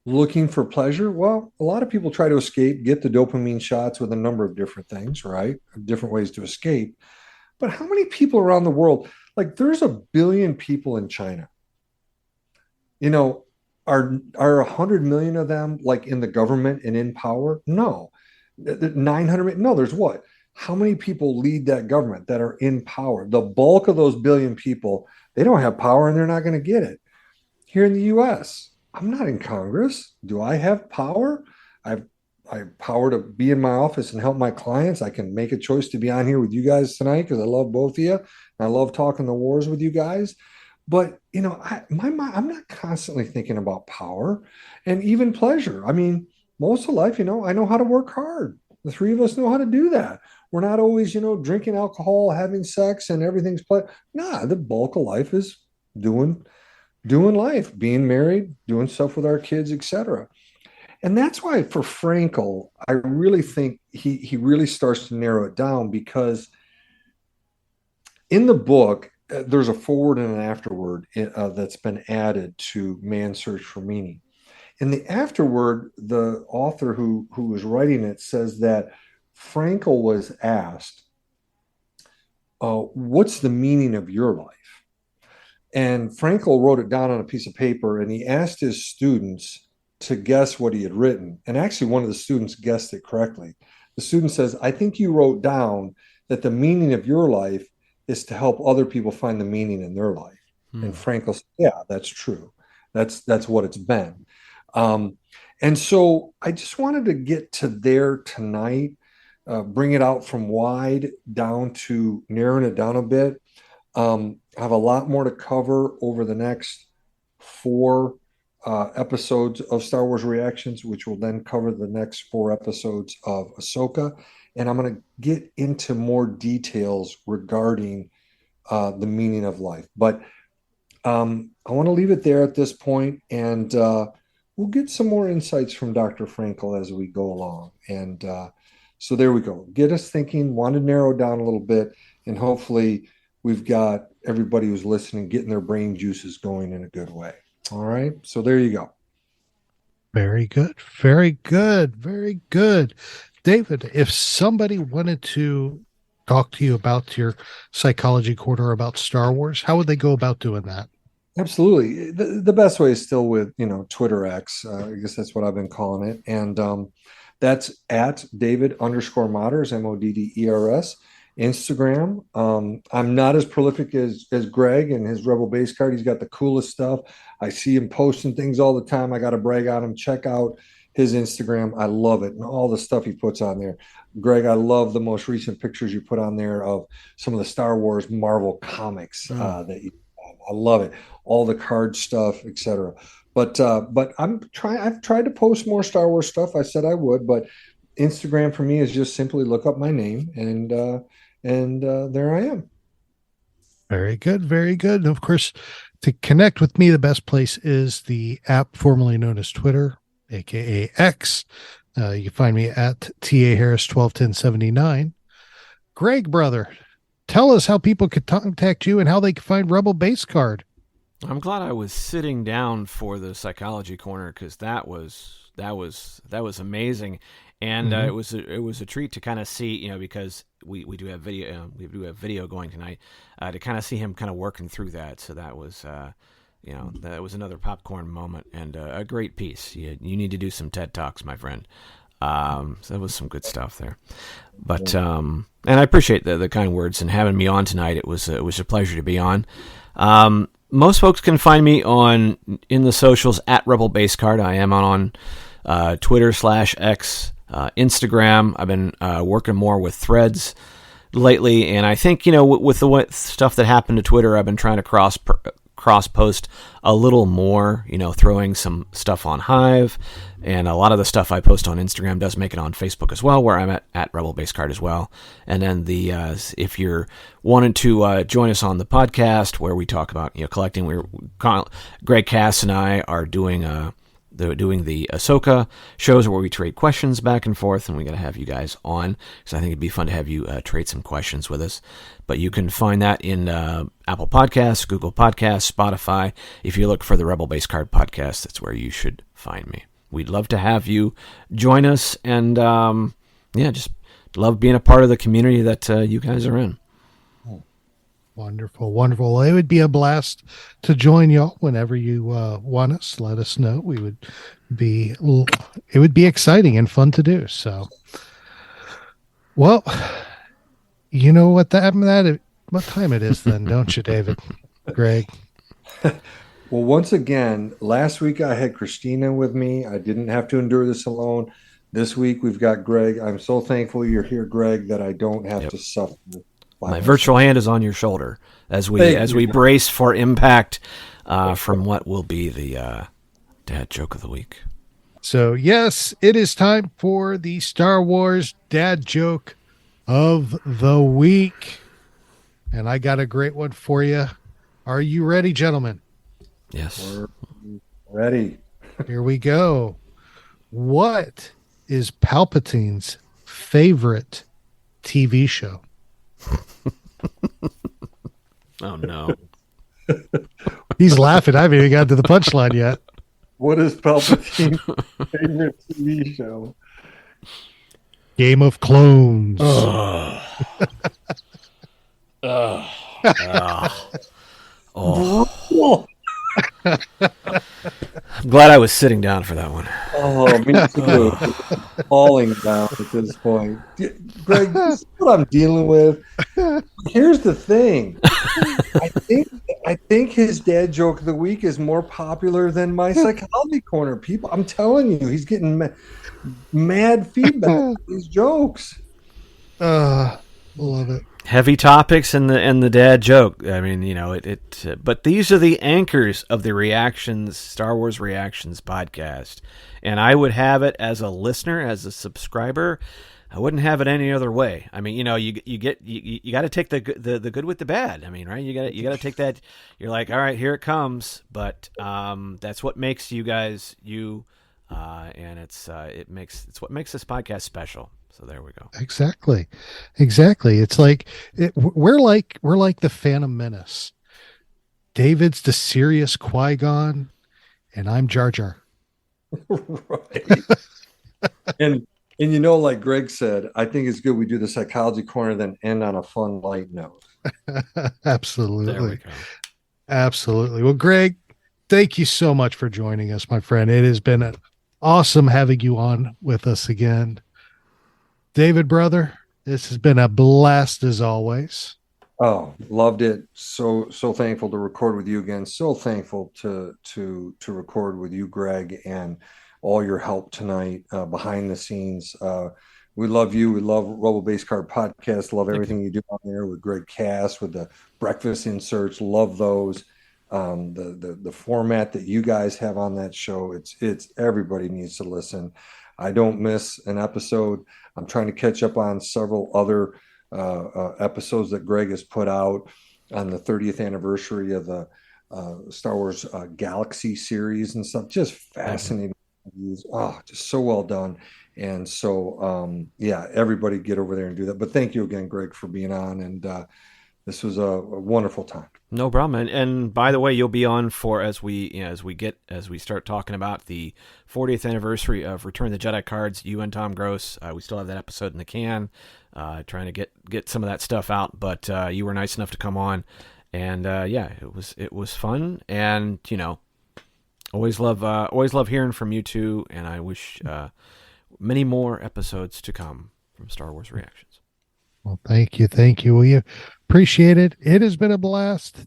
looking for pleasure? Well, a lot of people try to escape, get the dopamine shots with a number of different things, right? Different ways to escape. But how many people around the world, like there's 1 billion people in China. Are 100 million of them like in the government and in power? No. 900, no, there's what? How many people lead that government that are in power? The bulk of those billion people, they don't have power and they're not going to get it. Here in the US, I'm not in Congress. Do I have power? I have power to be in my office and help my clients. I can make a choice to be on here with you guys tonight because I love both of you. And I love talking the wars with you guys. But, I'm not constantly thinking about power and even pleasure. I mean, most of life, I know how to work hard. The three of us know how to do that. We're not always, drinking alcohol, having sex, and everything's the bulk of life is doing life, being married, doing stuff with our kids, etc. And that's why for Frankel, I really think he really starts to narrow it down because in the book, there's a forward and an afterword that's been added to Man's Search for Meaning. In the afterword, the author who was writing it says that Frankel was asked, what's the meaning of your life? And Frankel wrote it down on a piece of paper, and he asked his students to guess what he had written. And actually, one of the students guessed it correctly. The student says, I think you wrote down that the meaning of your life is to help other people find the meaning in their life. And Frankel said, yeah, that's true. That's what it's been. And so I just wanted to get to there tonight, bring it out from wide down to narrowing it down a bit. I have a lot more to cover over the next 4 episodes of Star Wars Reactions, which will then cover the next 4 episodes of Ahsoka. And I'm going to get into more details regarding the meaning of life. But I want to leave it there at this point, and we'll get some more insights from Dr. Frankel as we go along. And so there we go. Get us thinking, want to narrow down a little bit, and hopefully we've got everybody who's listening getting their brain juices going in a good way. All right. So there you go. Very good. Very good. Very good. David, if somebody wanted to talk to you about your psychology corner about Star Wars, how would they go about doing that? Absolutely. The best way is still with, Twitter X. I guess that's what I've been calling it. And that's at David_Modders, Modders. Instagram. I'm not as prolific as Greg and his Rebel Base Card. He's got the coolest stuff. I see him posting things all the time. I got to brag on him. Check out his Instagram. I love it. And all the stuff he puts on there. Greg, I love the most recent pictures you put on there of some of the Star Wars Marvel comics that you I love it. All the card stuff, etc. But I've tried to post more Star Wars stuff. I said I would, but Instagram for me is just simply look up my name and there I am. Very good. Very good. And of course, to connect with me, the best place is the app formerly known as Twitter, aka X. You can find me at TA Harris 121079. Greg, brother, tell us how people could contact you and how they can find Rebel Base Card. I'm glad I was sitting down for the psychology corner, because that was amazing. And it was a treat to kind of see, because we do have video going tonight, to kind of see him kind of working through that. So that was that was another popcorn moment and a great piece. You need to do some TED Talks, my friend. So that was some good stuff there. But and I appreciate the kind words and having me on tonight. It was a pleasure to be on. Most folks can find me in the socials at Rebel Base Card. I am on Twitter /X. Instagram. I've been working more with Threads lately, and I think with the stuff that happened to Twitter, I've been trying to cross post a little more. Throwing some stuff on Hive, and a lot of the stuff I post on Instagram does make it on Facebook as well, where I'm at Rebel Base Card as well. And then if you're wanting to join us on the podcast where we talk about collecting, Greg Cass and I are doing the Ahsoka shows where we trade questions back and forth, and we got to have you guys on, because I think it'd be fun to have you trade some questions with us. But you can find that in Apple Podcasts, Google Podcasts, Spotify. If you look for the Rebel Base Card podcast, that's where you should find me. We'd love to have you join us, and just love being a part of the community that you guys are in. Wonderful, wonderful. It would be a blast to join y'all whenever you want us. Let us know. It would be exciting and fun to do. So, well, you know what what time it is then, don't you, David? Greg? Well, once again, last week I had Christina with me. I didn't have to endure this alone. This week we've got Greg. I'm so thankful you're here, Greg, that I don't have to suffer. My virtual hand is on your shoulder as we brace for impact from what will be the dad joke of the week. So yes, it is time for the Star Wars dad joke of the week, and I got a great one for you. Are you ready, gentlemen? Yes, we're ready. Here we go. What is Palpatine's favorite TV show? Oh no. He's laughing. I haven't even got to the punchline yet. What is Palpatine's favorite TV show? Game of Clones. I'm glad I was sitting down for that one. Oh, me too. Falling down at this point. Greg, this is what I'm dealing with. Here's the thing. I think his dad joke of the week is more popular than my psychology corner. People, I'm telling you, he's getting mad feedback on these jokes. Love it. Heavy topics and the dad joke. I mean, you know, but these are the anchors of the Reactions, Star Wars Reactions podcast. And I would have it as a listener, as a subscriber. I wouldn't have it any other way. I mean, you know, you got to take the good with the bad. I mean, right? You got to take that. You're like, all right, here it comes. But that's what makes you guys you, and it's what makes this podcast special. So there we go. Exactly. It's like we're like the Phantom Menace. David's the serious Qui-Gon, and I'm Jar Jar. Right. and you know, like Greg said, I think it's good we do the psychology corner, then end on a fun, light note. Absolutely. There we go. Absolutely. Well, Greg, thank you so much for joining us, my friend. It has been awesome having you on with us again. David, brother, this has been a blast as always. Oh, loved it. So thankful to record with you again. So thankful to record with you, Greg, and all your help tonight behind the scenes. We love you. We love Robo Base Card Podcast. Love everything you do on there with Greg Cass, with the breakfast inserts. Love those. The format that you guys have on that show. It's everybody needs to listen. I don't miss an episode. I'm trying to catch up on several other episodes that Greg has put out on the 30th anniversary of the Star Wars Galaxy series and stuff. Just fascinating. Oh, just so well done. And so, everybody get over there and do that. But thank you again, Greg, for being on. And this was a wonderful time. No problem. And by the way, you'll be on for as we start talking about the 40th anniversary of Return of the Jedi cards. You and Tom Gross, we still have that episode in the can. Trying to get some of that stuff out, but you were nice enough to come on, and it was fun. And you know, always love hearing from you two. And I wish many more episodes to come from Star Wars Reactions. Well, thank you. We appreciate it. It has been a blast.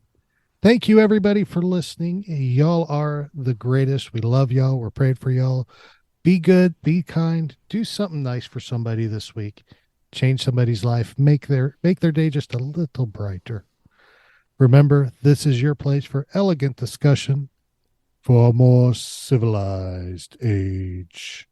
Thank you, everybody, for listening. Y'all are the greatest. We love y'all. We're praying for y'all. Be good, be kind, do something nice for somebody this week. Change somebody's life. Make their day just a little brighter. Remember, this is your place for elegant discussion for a more civilized age.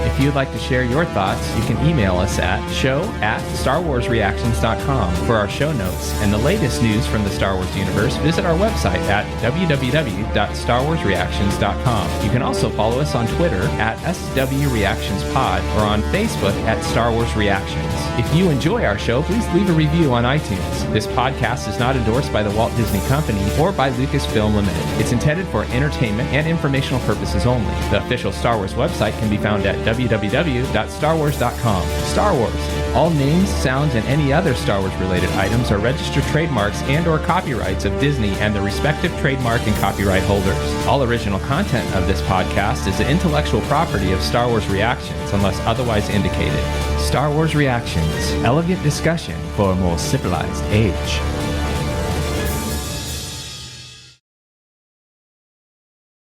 If you'd like to share your thoughts, you can email us at show@starwarsreactions.com for our show notes and the latest news from the Star Wars universe. Visit our website at www.starwarsreactions.com. You can also follow us on Twitter at SWReactionsPod or on Facebook at Star Wars Reactions. If you enjoy our show, please leave a review on iTunes. This podcast is not endorsed by the Walt Disney Company or by Lucasfilm Limited. It's intended for entertainment and informational purposes only. The official Star Wars website can be found at www.starwars.com. Star Wars. All names, sounds, and any other Star Wars related items are registered trademarks and or copyrights of Disney and the respective trademark and copyright holders. All original content of this podcast is the intellectual property of Star Wars Reactions unless otherwise indicated. Star Wars Reactions. Elegant discussion for a more civilized age.